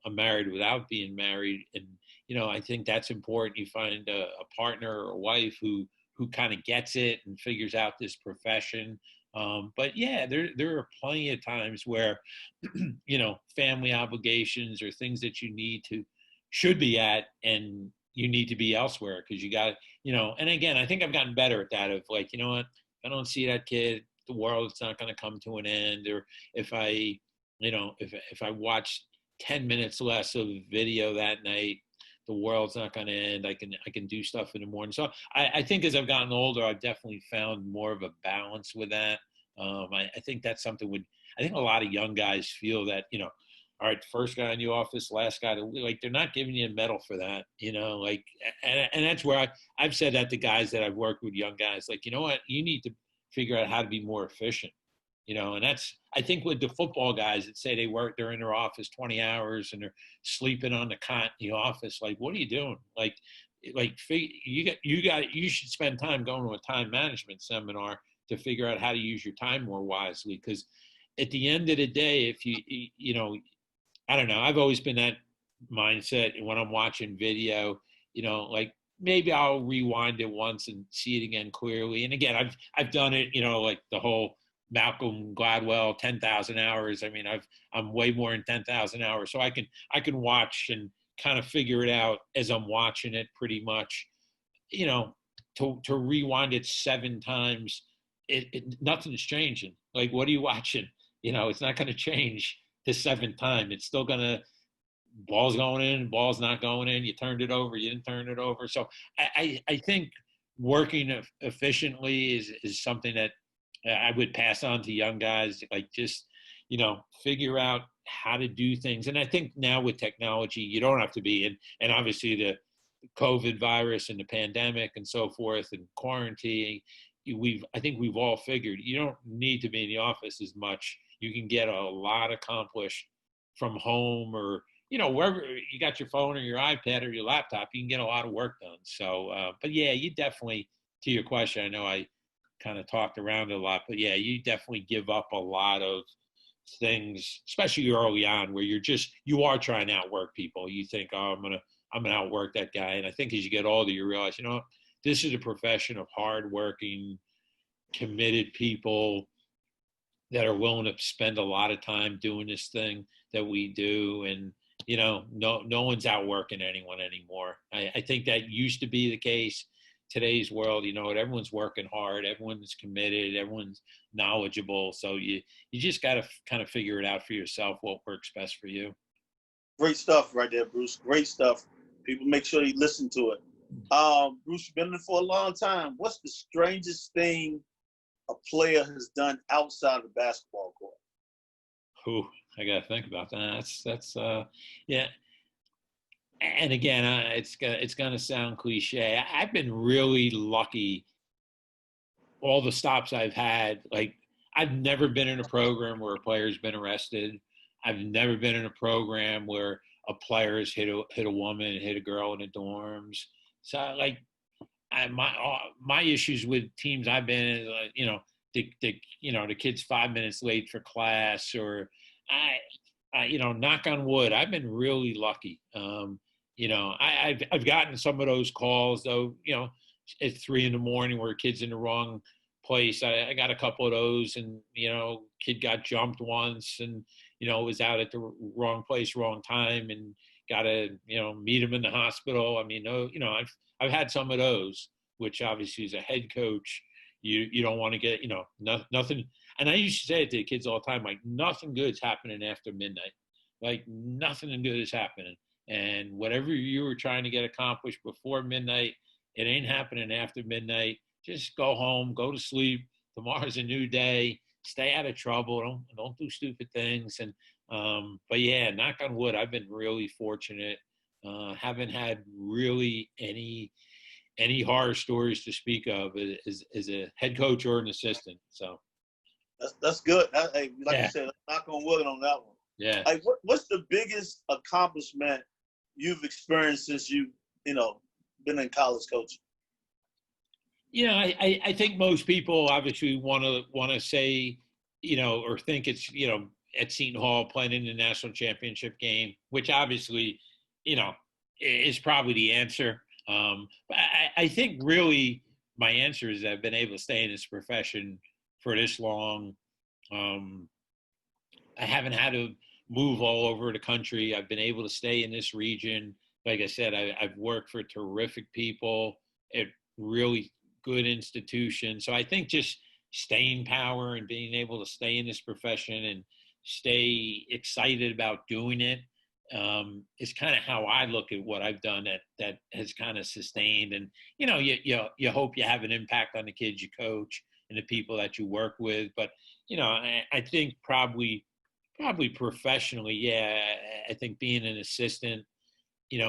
Speaker 2: I'm married without being married. And I think that's important. You find a partner or a wife who kind of gets it and figures out this profession. But yeah, there are plenty of times where family obligations or things that you should be at, and you need to be elsewhere because you got and again, I think I've gotten better at that, of like, what, if I don't see that kid, the world's not going to come to an end. Or if I if I watch 10 minutes less of video that night, the world's not going to end. I can do stuff in the morning. So I think as I've gotten older, I've definitely found more of a balance with that. I think that's something I think a lot of young guys feel that, all right, first guy in the office, last guy to, like, they're not giving you a medal for that, like, and that's where I've said that to guys that I've worked with, young guys, like, what, you need to figure out how to be more efficient, and that's, I think, with the football guys that say they're in their office 20 hours and they're sleeping on the cot in the office. Like, what are you doing? Like you should spend time going to a time management seminar to figure out how to use your time more wisely. Because at the end of the day, if I don't know, I've always been that mindset when I'm watching video, like, maybe I'll rewind it once and see it again clearly. And again, I've done it, like the whole Malcolm Gladwell 10,000 hours. I mean, I'm way more than 10,000 hours, so I can watch and kind of figure it out as I'm watching it, pretty much. To rewind it 7 times, nothing's changing. Like, what are you watching? It's not going to change the 7th time. It's still going to, ball's going in, ball's not going in. You turned it over, you didn't turn it over. So I think working efficiently is something that I would pass on to young guys. Like, just, figure out how to do things. And I think now with technology, you don't have to be in, and obviously the COVID virus and the pandemic and so forth and quarantine, I think we've all figured you don't need to be in the office as much. You can get a lot accomplished from home, or wherever you got your phone or your iPad or your laptop, you can get a lot of work done. So, but yeah, you definitely, to your question, I know I kind of talked around it a lot, but yeah, you definitely give up a lot of things, especially early on, where you are trying to outwork people. You think, oh, I'm gonna outwork that guy. And I think as you get older, you realize, this is a profession of hardworking, committed people that are willing to spend a lot of time doing this thing that we do. And no one's outworking anyone anymore. I think that used to be the case. Today's world, everyone's working hard, everyone's committed, everyone's knowledgeable. So you just got to kind of figure it out for yourself, what works best for you.
Speaker 1: Great stuff right there, Bruce. Great stuff. People, make sure you listen to it. Bruce, you've been in it for a long time. What's the strangest thing a player has done outside the basketball court?
Speaker 2: Ooh, I got to think about that. That's yeah. And again, it's going to sound cliche. I've been really lucky. All the stops I've had, like, I've never been in a program where a player's been arrested. I've never been in a program where a player has hit a woman, hit a girl in the dorms. So like my issues with teams I've been in, the kid's 5 minutes late for class, or knock on wood, I've been really lucky. I've gotten some of those calls though, at 3 a.m. where a kid's in the wrong place. I got a couple of those, and kid got jumped once, and was out at the wrong place, wrong time, and got to meet him in the hospital. I mean, I've had some of those, which obviously as a head coach, you don't want to get nothing. And I used to say it to the kids all the time, like, nothing good's happening after midnight. Like, nothing good is happening. And whatever you were trying to get accomplished before midnight, it ain't happening after midnight. Just go home, go to sleep. Tomorrow's a new day. Stay out of trouble. Don't do stupid things. And but yeah, knock on wood, I've been really fortunate. Haven't had really any horror stories to speak of as a head coach or an assistant. So
Speaker 1: that's good. Like
Speaker 2: yeah.
Speaker 1: you said, knock on wood on that one.
Speaker 2: Yeah.
Speaker 1: Like, what's the biggest accomplishment you've experienced since you've been in college coaching?
Speaker 2: I think most people obviously want to say, or think it's, at Seton Hall playing in the national championship game, which obviously, is probably the answer. But I think really my answer is that I've been able to stay in this profession for this long. I haven't had to move all over the country. I've been able to stay in this region. Like I said, I've worked for terrific people at really good institutions. So I think just staying power and being able to stay in this profession and stay excited about doing it is kind of how I look at what I've done that has kind of sustained. And, you hope you have an impact on the kids you coach and the people that you work with. But, I think probably professionally, yeah, I think being an assistant, in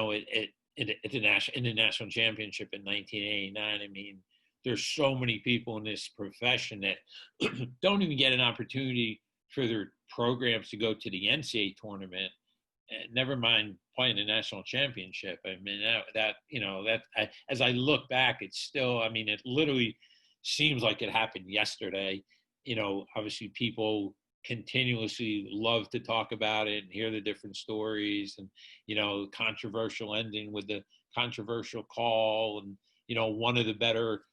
Speaker 2: the national championship in 1989, I mean, there's so many people in this profession that don't even get an opportunity for their programs to go to the NCAA tournament, and never mind playing the national championship. I mean, as I look back, it's still, I mean, it literally seems like it happened yesterday. Obviously people continuously love to talk about it and hear the different stories, and, controversial ending with the controversial call, and, one of the better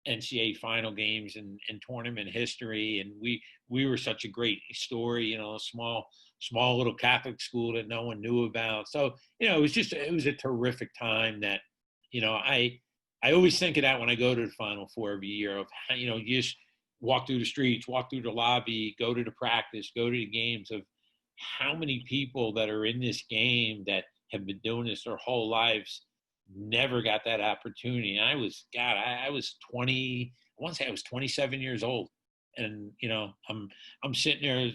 Speaker 2: NCAA final games in tournament history. And we were such a great story, a small little Catholic school that no one knew about. So, it was a terrific time that, I always think of that when I go to the Final Four every year of, you just walk through the streets, walk through the lobby, go to the practice, go to the games, of how many people that are in this game that have been doing this their whole lives never got that opportunity. And I was 20, I want to say I was 27 years old. And, I'm sitting there,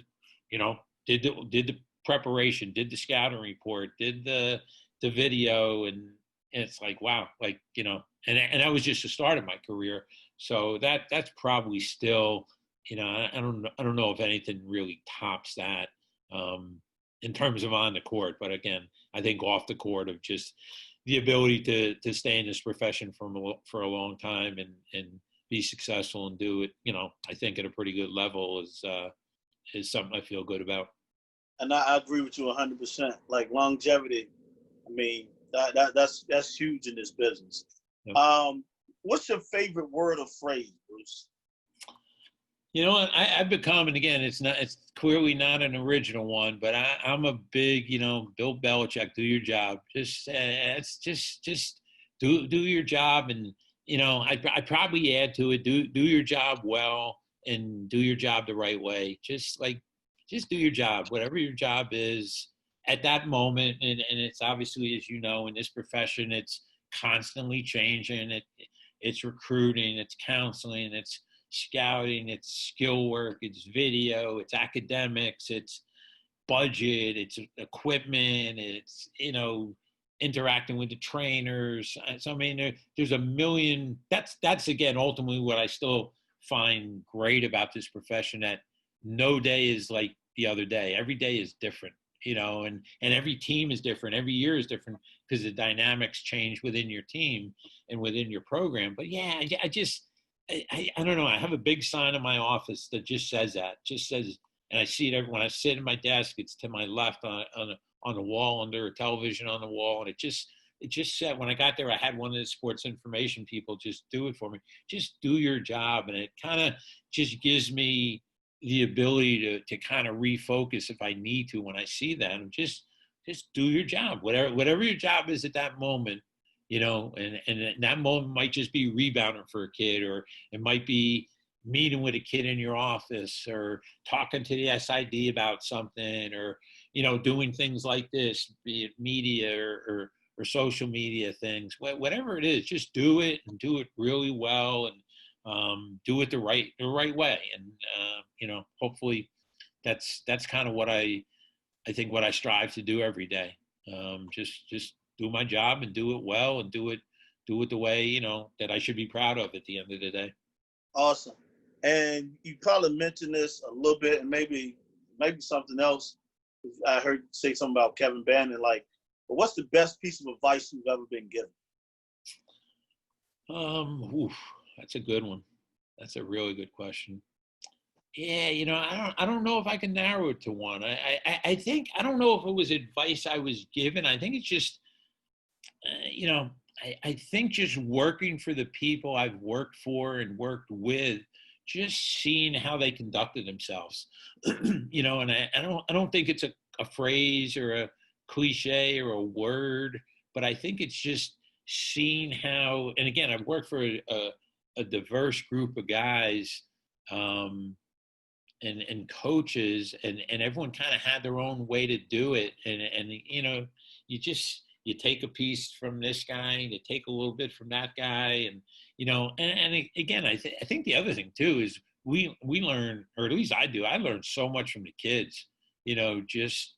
Speaker 2: did the preparation, did the scouting report, did the video. And it's like, wow, like, and that was just the start of my career. So that's probably still, I don't know if anything really tops that in terms of on the court. But again, I think off the court, of just the ability to stay in this profession for a long time and be successful and do it, I think at a pretty good level is something I feel good about.
Speaker 1: And I agree with you 100%. Like, longevity, I mean, that's huge in this business. Yep. What's your favorite word or phrase, Bruce?
Speaker 2: You know what, I've become, and again, it's clearly not an original one, but I'm a big, Bill Belichick, do your job. Just do your job. And, I probably add to it, do your job well and do your job the right way. Just do your job, whatever your job is at that moment. And it's obviously, as in this profession, it's constantly changing. It's recruiting, it's counseling, it's scouting, it's skill work, it's video, it's academics, it's budget, it's equipment, it's, interacting with the trainers. So, I mean, there's a million, that's again, ultimately what I still find great about this profession, that no day is like the other day. Every day is different. and every team is different. Every year is different because the dynamics change within your team and within your program. But yeah, I don't know. I have a big sign in my office that just says that, just says, and I see it when I sit at my desk. It's to my left on the wall under a television on the wall, and it just said, when I got there, I had one of the sports information people just do it for me. Just do your job, and it kind of just gives me the ability to kind of refocus if I need to when I see that. And just do your job, whatever your job is at that moment, and that moment might just be rebounding for a kid, or it might be meeting with a kid in your office, or talking to the SID about something, or doing things like this, be it media or social media things, whatever it is. Just do it, and do it really well, and do it the right way. And hopefully that's kind of what I think what I strive to do every day. Just do my job and do it well, and do it the way that I should be proud of at the end of the day.
Speaker 1: Awesome. And you probably mentioned this a little bit, and maybe something else. I heard you say something about Kevin Bannon. Like, what's the best piece of advice you've ever been given?
Speaker 2: That's a good one. That's a really good question. Yeah, I don't know if I can narrow it to one. I think, I don't know if it was advice I was given. I think it's just, I think just working for the people I've worked for and worked with, just seeing how they conducted themselves, and I don't think it's a phrase or a cliche or a word, but I think it's just seeing how, and again, I've worked for a diverse group of guys, and coaches, and everyone kind of had their own way to do it. And you take a piece from this guy, and you take a little bit from that guy. And, and again, I think the other thing too is we learn, or at least I learned so much from the kids, it's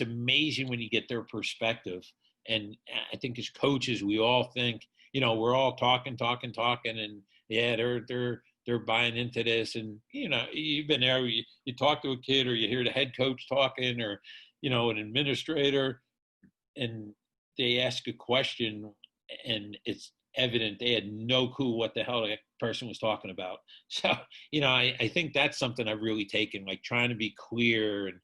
Speaker 2: amazing when you get their perspective. And I think as coaches, we all think, we're all talking, and yeah, they're buying into this. And, you've been there, you talk to a kid, or you hear the head coach talking, or, an administrator, and they ask a question, and it's evident they had no clue what the hell that person was talking about. So, I think that's something I've really taken, like trying to be clear and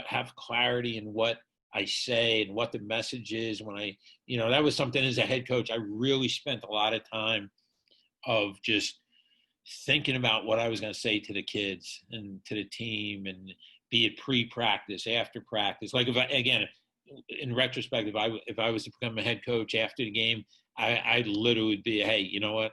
Speaker 2: have clarity in what I say and what the message is. When that was something as a head coach, I really spent a lot of time of just thinking about what I was going to say to the kids and to the team, and be it pre-practice, after practice. Like, in retrospect, if I was to become a head coach after the game, I'd literally be, hey, you know what?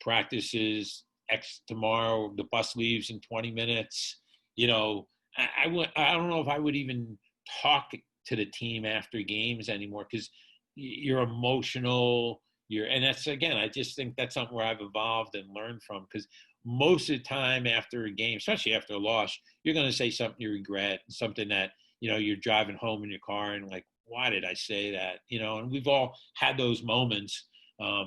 Speaker 2: Practice is X tomorrow. The bus leaves in 20 minutes. I don't know if I would even talk to the team after games anymore, because you're emotional. And that's, again, I just think that's something where I've evolved and learned from, because most of the time after a game, especially after a loss, you're going to say something you regret, something that, you're driving home in your car and like, why did I say that? And we've all had those moments.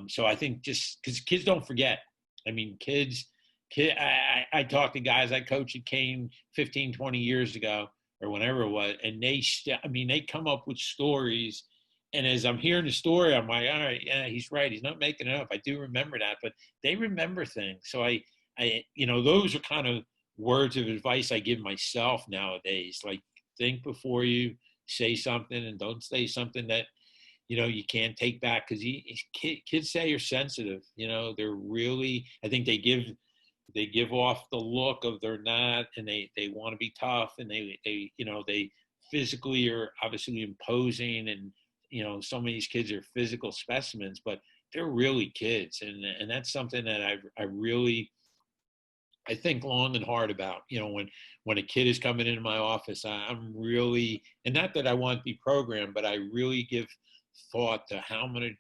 Speaker 2: So I think just because kids don't forget. I mean, I talk to guys I coached at Kane 15, 20 years ago, or whenever it was, and they come up with stories. And as I'm hearing the story, I'm like, all right, yeah, he's right. He's not making it up. I do remember that, but they remember things. So those are kind of words of advice I give myself nowadays. Like, think before you say something, and don't say something that, you can't take back, because kids say you're sensitive. They're really, I think they give off the look of they're not, and they want to be tough, and they physically are obviously imposing, and some of these kids are physical specimens, but they're really kids. And that's something that I think long and hard about. When a kid is coming into my office, I'm really, and not that I want to be programmed, but I really give thought to how I'm gonna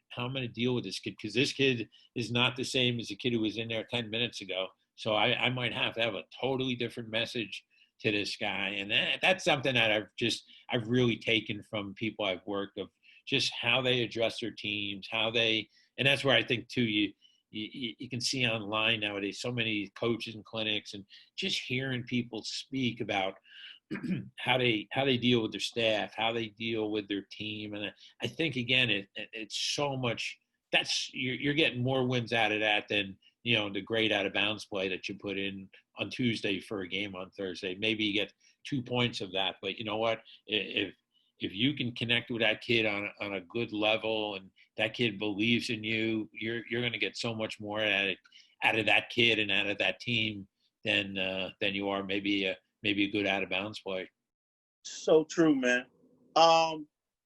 Speaker 2: deal with this kid, because this kid is not the same as the kid who was in there 10 minutes ago. So I might have to have a totally different message to this guy. And that's something that I've really taken from people I've worked, of just how they address their teams, and that's where I think too, you can see online nowadays so many coaches and clinics, and just hearing people speak about how they deal with their staff, how they deal with their team, and I think again it's so much. That's you're getting more wins out of that than the great out of bounds play that you put in on Tuesday for a game on Thursday. Maybe you get 2 points of that, but you know what? If you can connect with that kid on a good level, and that kid believes in you, you're going to get so much more out of that kid and out of that team than you are maybe a good out of bounds play.
Speaker 1: So true, man.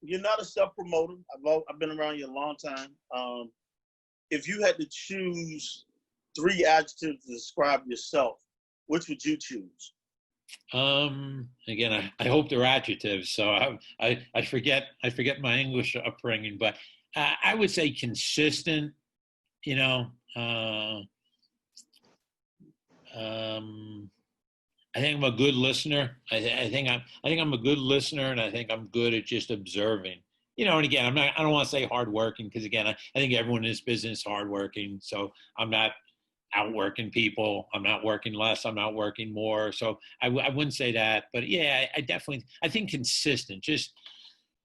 Speaker 1: You're not a self promoter. I've been around you a long time. If you had to choose 3 adjectives to describe yourself, which would you choose?
Speaker 2: Again, I hope they're adjectives, so I forget my English upbringing, but I would say consistent. I think I'm a good listener. I think I'm a good listener, and I think I'm good at just observing. And again, I don't want to say hardworking, because again, I think everyone in this business is hardworking. So I'm not outworking people. I'm not working less. I'm not working more. So I wouldn't say that. But yeah, I think consistent. Just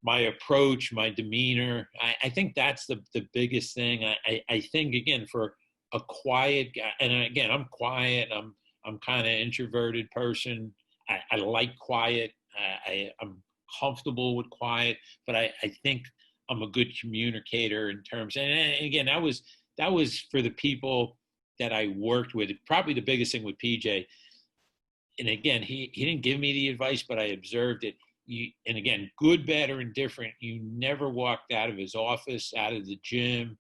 Speaker 2: my approach, my demeanor. I think that's the biggest thing. I think again, for a quiet guy, and again, I'm quiet. I'm kind of introverted person. I like quiet. I'm comfortable with quiet, but I think I'm a good communicator in terms. And again, that was for the people that I worked with. Probably the biggest thing with PJ. And again, he didn't give me the advice, but I observed it. And again, good, bad, or indifferent, you never walked out of his office, out of the gym,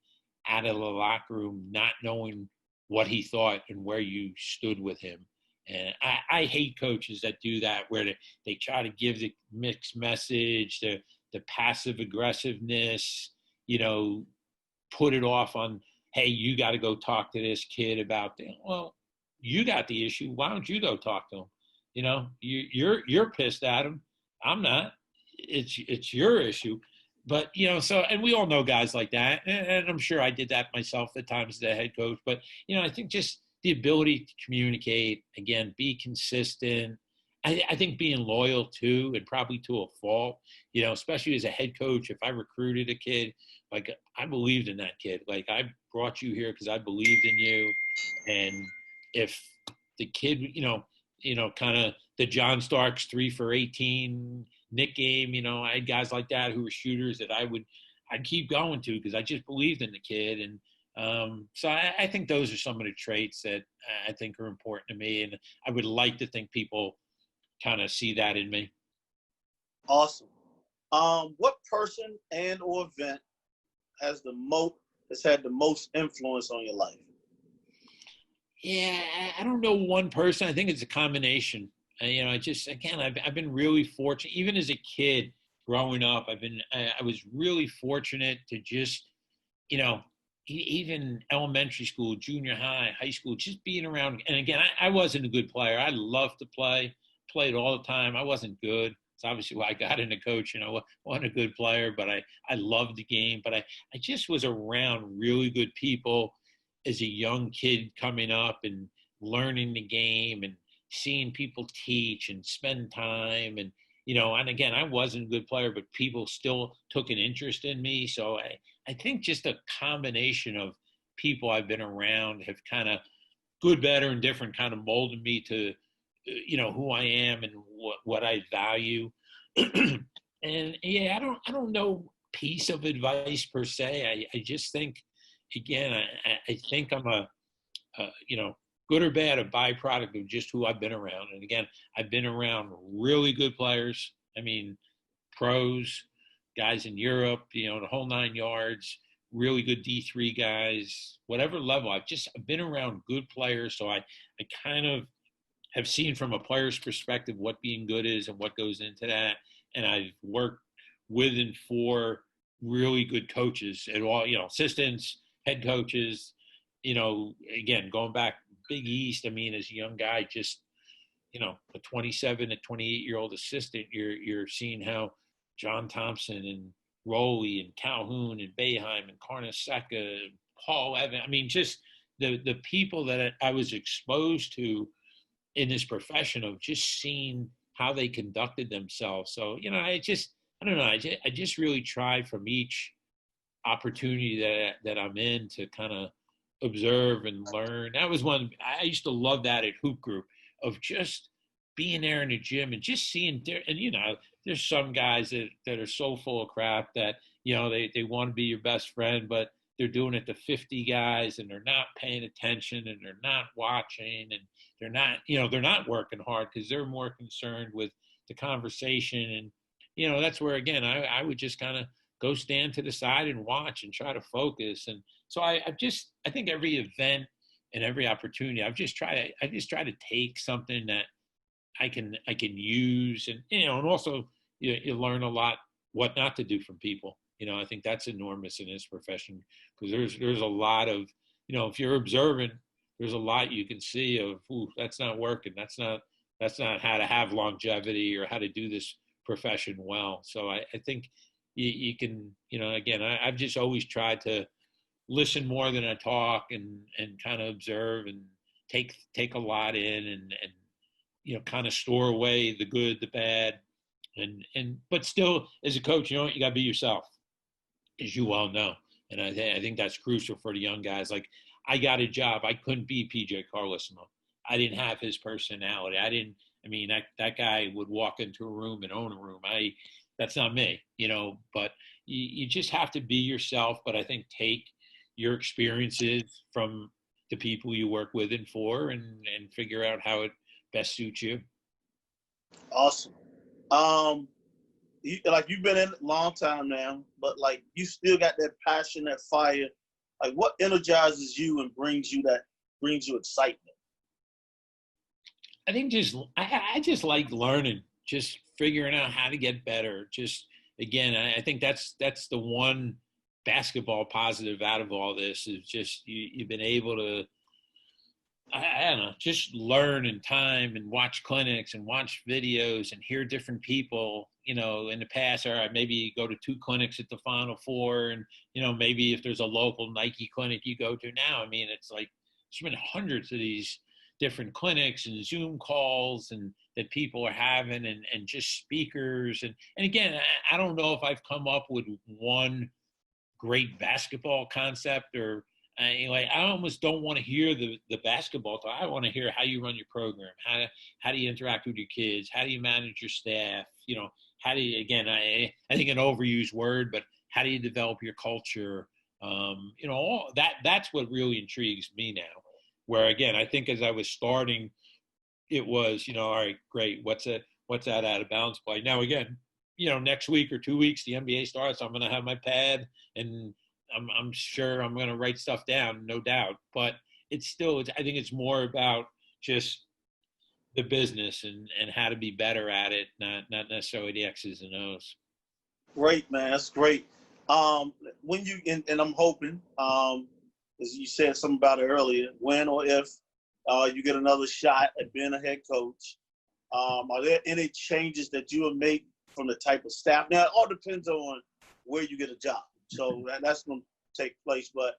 Speaker 2: out of the locker room, not knowing what he thought and where you stood with him. And I hate coaches that do that, where they try to give the mixed message, the passive aggressiveness, put it off on, hey, you got to go talk to this kid about that. Well, you got the issue. Why don't you go talk to him? You're pissed at him. I'm not. It's your issue. But, so, and we all know guys like that. And I'm sure I did that myself at times as a head coach. But, I think just the ability to communicate, again, be consistent. I think being loyal too, and probably to a fault, especially as a head coach. If I recruited a kid, like, I believed in that kid. Like, I brought you here because I believed in you. And if the kid, kind of the John Starks 3 for 18 Nick game, I had guys like that who were shooters that I'd keep going to because I just believed in the kid. And so I think those are some of the traits that I think are important to me. And I would like to think people kind of see that in me.
Speaker 1: Awesome. What person and or event has had the most influence on your life?
Speaker 2: Yeah, I don't know one person. I think it's a combination. I've been really fortunate. Even as a kid growing up, I was really fortunate to just, even elementary school, junior high, high school, just being around. And again, I wasn't a good player. I loved to played all the time. I wasn't good. It's obviously why I got into coaching. I wasn't a good player, but I loved the game. But I just was around really good people as a young kid coming up and learning the game and seeing people teach and spend time. And, and again, I wasn't a good player, but people still took an interest in me. So I think just a combination of people I've been around have kind of, good, better, and different, kind of molded me to, who I am and what I value. And yeah, I don't know piece of advice per se. I just think, again, I think I'm a good or bad, a byproduct of just who I've been around. And again, I've been around really good players. I mean, pros, guys in Europe, the whole 9 yards, really good D3 guys, whatever level. I've been around good players. So I kind of have seen from a player's perspective what being good is and what goes into that. And I've worked with and for really good coaches at all, assistants, head coaches, again, going back Big East. I mean, as a young guy, just, a 27 to 28-year-old assistant, you're seeing how John Thompson and Rowley and Calhoun and Boeheim and Carnesecca and Paul Evans. I mean, just the people that I was exposed to in this profession, of just seeing how they conducted themselves. So, I don't know. I just really try from each opportunity that I'm in to kind of observe and learn. That was one I used to love that at Hoop Group, of just being there in the gym and just seeing. And there's some guys that are so full of crap that they want to be your best friend, but they're doing it to 50 guys and they're not paying attention and they're not watching and they're not working hard because they're more concerned with the conversation. And that's where, again, I would just kind of go stand to the side and watch and try to focus. And so I think every event and every opportunity, I just try to take something that I can use. And and also you learn a lot what not to do from people. I think that's enormous in this profession, because there's a lot of, if you're observant, there's a lot you can see of, ooh, that's not working. That's not how to have longevity or how to do this profession well. So I think you can, again, I've just always tried to listen more than I talk, and kind of observe and take a lot in, and kind of store away the good, the bad, but still, as a coach, you got to be yourself, as you well know. And I think that's crucial for the young guys. Like, I got a job. I couldn't be PJ Carlesimo. I didn't have his personality. That guy would walk into a room and own a room. That's not me, but you just have to be yourself. But I think take your experiences from the people you work with and for, and figure out how it best suits you.
Speaker 1: Awesome. You've been in it a long time now, but like, you still got that passion, that fire. Like, what energizes you and brings you excitement?
Speaker 2: I think I just like learning, just figuring out how to get better. Just, again, I think that's the one basketball positive out of all this, is just you've been able to, I don't know, just learn in time and watch clinics and watch videos and hear different people. In the past, or maybe go to 2 clinics at the Final Four, and maybe if there's a local Nike clinic you go to now, it's like there's been hundreds of these different clinics and Zoom calls and that people are having, and just speakers. And again, I don't know if I've come up with one great basketball concept, or I almost don't want to hear the basketball talk. I want to hear how you run your program, how do you interact with your kids, how do you manage your staff, how do you, again, I think an overused word, but how do you develop your culture? All that's what really intrigues me now. Where, again, I think as I was starting, it was, all right, great. What's that out of bounds play? Now, again, next week or 2 weeks, the NBA starts. I'm going to have my pad, and I'm sure I'm going to write stuff down, no doubt. But I think it's more about just the business and how to be better at it, not necessarily the X's and O's.
Speaker 1: Great, man. That's great. When you, and I'm hoping, as you said something about it earlier, when or if you get another shot at being a head coach, are there any changes that you will make from the type of staff? Now, it all depends on where you get a job. So that's going to take place. But,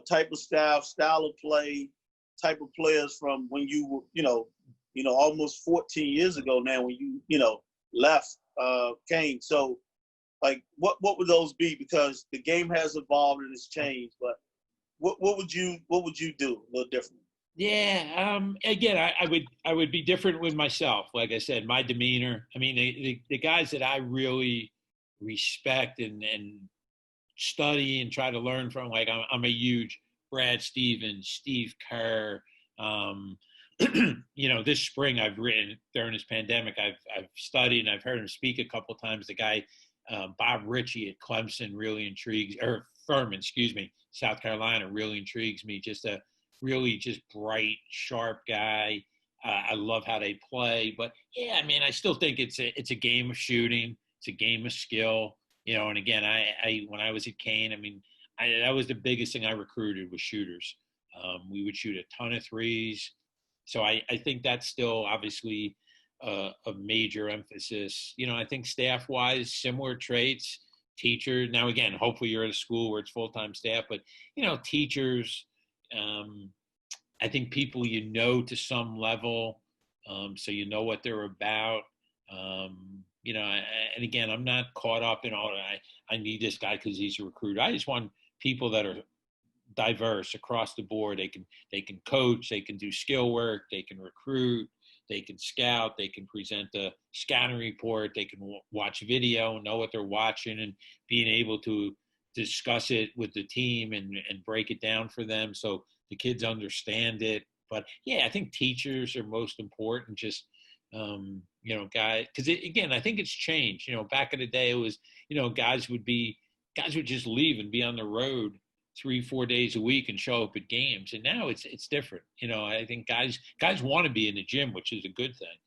Speaker 1: type of staff, style of play, type of players from when you were, almost 14 years ago now, when you, left Kane. So, like, what would those be? Because the game has evolved and it's changed. But what would you do a little different?
Speaker 2: Yeah. Again, I would be different with myself. Like I said, my demeanor. The guys that I really respect and study and try to learn from, like, I'm a huge Brad Stevens, Steve Kerr. This spring I've written during this pandemic. I've studied and I've heard him speak a couple of times. The guy, Bob Ritchie at Clemson, really intrigues, or Furman, South Carolina, really intrigues me. Just a really just bright, sharp guy. I love how they play. But yeah, I still think it's a game of shooting. It's a game of skill. And again, I when I was at Kane, that was the biggest thing I recruited, was shooters. We would shoot a ton of threes. So I think that's still obviously a major emphasis. I think staff-wise, similar traits. Teacher. Now, again, hopefully you're at a school where it's full-time staff, but, teachers, I think people to some level, so you know what they're about. And again, I'm not caught up in all that. I need this guy because he's a recruiter. I just want people that are diverse across the board. They can coach, they can do skill work, they can recruit, they can scout, they can present a scouting report, they can watch video and know what they're watching, and being able to discuss it with the team and break it down for them so the kids understand it. But yeah, I think teachers are most important. Just guys, because again, I think it's changed. Back in the day, it was guys would just leave and be on the road 3-4 days a week and show up at games, and now it's different. I think guys want to be in the gym, which is a good thing.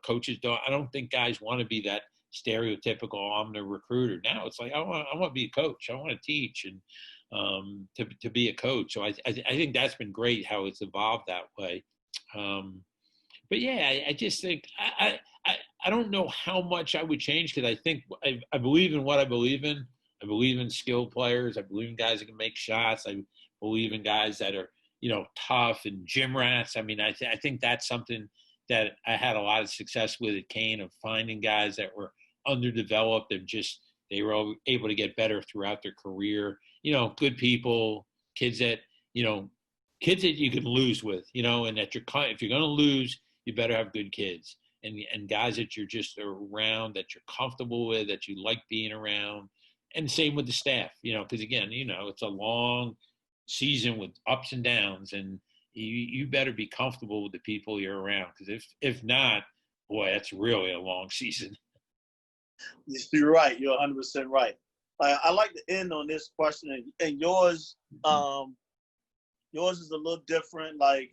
Speaker 2: Coaches don't. I don't think guys want to be that stereotypical I'm the recruiter. Now it's like I want to be a coach. I want to teach and to be a coach. So I think that's been great how it's evolved that way. But yeah, I just think I don't know how much I would change, because I think I believe in what I believe in. I believe in skilled players. I believe in guys that can make shots. I believe in guys that are tough and gym rats. I mean, I think that's something that I had a lot of success with at Kane, of finding guys that were underdeveloped and just they were able to get better throughout their career. Good people, kids that you can lose with, and that if you're going to lose, you better have good kids and guys that you're just around, that you're comfortable with, that you like being around. And same with the staff, because again, it's a long season with ups and downs, and you better be comfortable with the people you're around, because if not, boy, that's really a long season.
Speaker 1: You're right. You're 100% right. I like to end on this question, and yours is a little different. Like,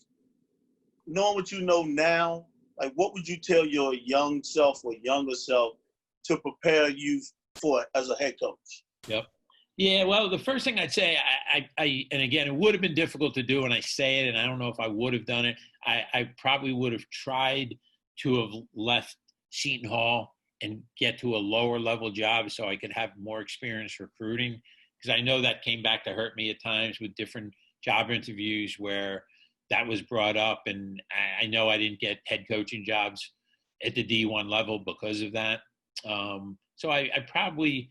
Speaker 1: knowing what you know now, like, what would you tell your young self or younger self to prepare you for as a head coach?
Speaker 2: Yep. Yeah, well, the first thing I'd say, and again, it would have been difficult to do, and I say it, and I don't know if I would have done it. I probably would have tried to have left Seton Hall and get to a lower level job so I could have more experience recruiting, because I know that came back to hurt me at times with different job interviews where that was brought up, and I know I didn't get head coaching jobs at the D1 level because of that. So I probably,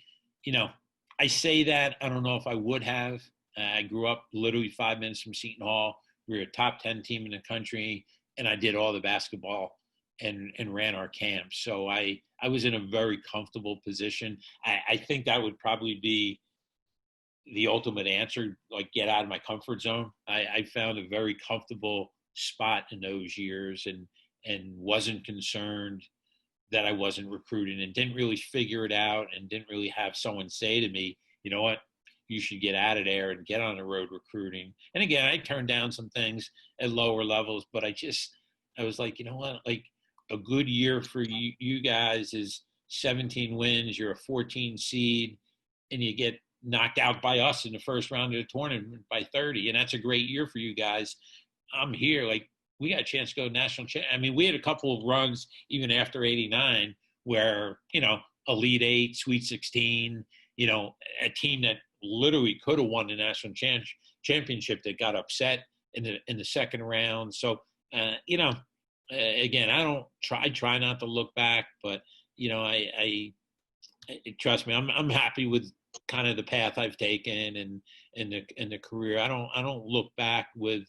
Speaker 2: I say that, I don't know if I would have. I grew up literally 5 minutes from Seton Hall. We were a top 10 team in the country, and I did all the basketball and ran our camps. So I was in a very comfortable position. I think that would probably be the ultimate answer, like get out of my comfort zone. I found a very comfortable spot in those years and wasn't concerned that I wasn't recruiting, and didn't really figure it out, and didn't really have someone say to me, you know what, you should get out of there and get on the road recruiting. And again, I turned down some things at lower levels, but I was like, you know what, like a good year for you guys is 17 wins, you're a 14 seed, and you get knocked out by us in the first round of the tournament by 30. And that's a great year for you guys. I'm here. Like, we got a chance to go national champ. I mean, we had a couple of runs even after 89 where, Elite 8, Sweet 16, a team that literally could have won the national championship that got upset in the second round. So, again, I try not to look back, but, I trust me, I'm happy with kind of the path I've taken and the career. I don't look back with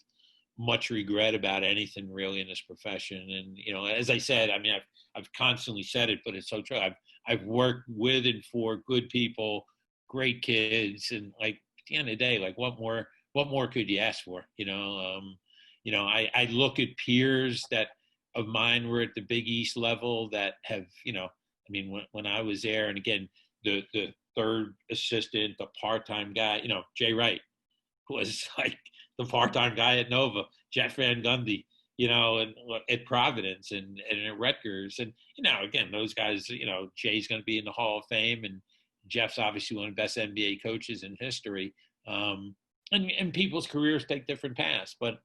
Speaker 2: much regret about anything really in this profession. And, as I said, I mean, I've constantly said it, but it's so true. I've worked with and for good people, great kids. And like at the end of the day, like what more could you ask for? I look at peers that of mine were at the Big East level that have, when I was there, and again, the third assistant, the part-time guy, Jay Wright was like the part-time guy at Nova, Jeff Van Gundy, and at Providence and at Rutgers. And, again, those guys, Jay's going to be in the Hall of Fame, and Jeff's obviously one of the best NBA coaches in history. And people's careers take different paths, but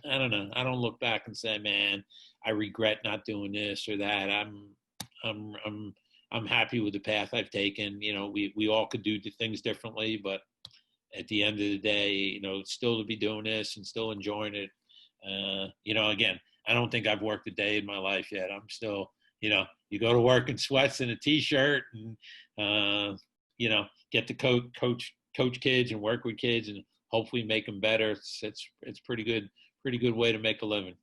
Speaker 2: I don't know. I don't look back and say, man, I regret not doing this or that. I'm happy with the path I've taken. We all could do things differently, but at the end of the day, still to be doing this and still enjoying it. Again, I don't think I've worked a day in my life yet. I'm still, you know, you go to work in sweats and a t-shirt and, you know, get to coach kids and work with kids and hopefully make them better. It's pretty good way to make a living.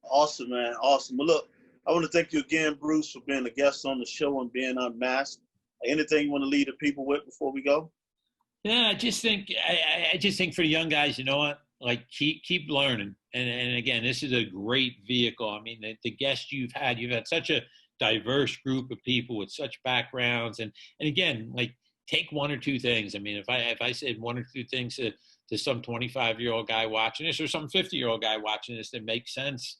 Speaker 1: Awesome, man. Awesome. Well, look, I want to thank you again, Bruce, for being a guest on the show and being unmasked. Anything you want to leave the people with before we go?
Speaker 2: Yeah, I just think for the young guys, you know what? Like keep learning. And again, this is a great vehicle. I mean, the guests you've had such a diverse group of people with such backgrounds. And again, like take one or two things. I mean, if I said one or two things to some 25-year-old guy watching this or some 50-year-old guy watching this that makes sense,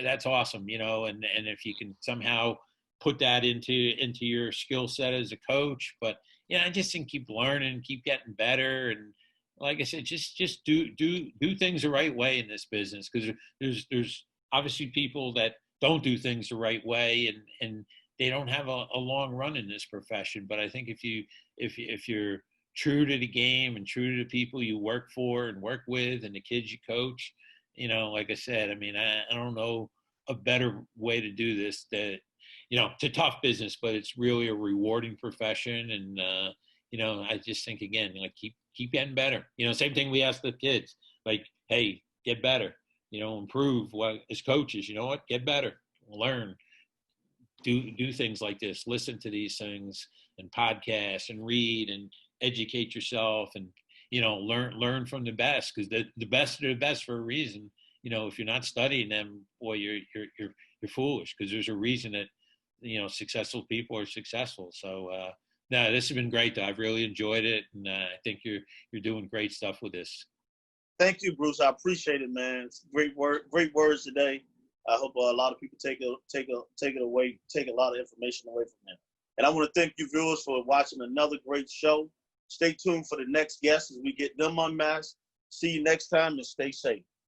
Speaker 2: that's awesome, you know, and if you can somehow put that into your skill set as a coach. But yeah, I just think keep learning, keep getting better. And like I said, just do things the right way in this business, because there's obviously people that don't do things the right way and they don't have a long run in this profession. But I think if you're true to the game and true to the people you work for and work with and the kids you coach, you know, like I said, I mean, I don't know a better way to do this. That, you know, it's a tough business, but it's really a rewarding profession. And, you know, I just think, again, like keep getting better. You know, same thing we ask the kids, like, hey, get better, you know, improve. What as coaches, you know what, get better, learn, do things like this, listen to these things and podcasts and read and educate yourself and, you know, learn from the best, because the best are the best for a reason. You know, if you're not studying them, boy, you're foolish, because there's a reason that, you know, successful people are successful. So no, this has been great though. I've really enjoyed it, and I think you're doing great stuff with this.
Speaker 1: Thank you, Bruce. I appreciate it, man. It's great words today. I hope a lot of people take a lot of information away from it. And I want to thank you, viewers, for watching another great show. Stay tuned for the next guest as we get them unmasked. See you next time, and stay safe.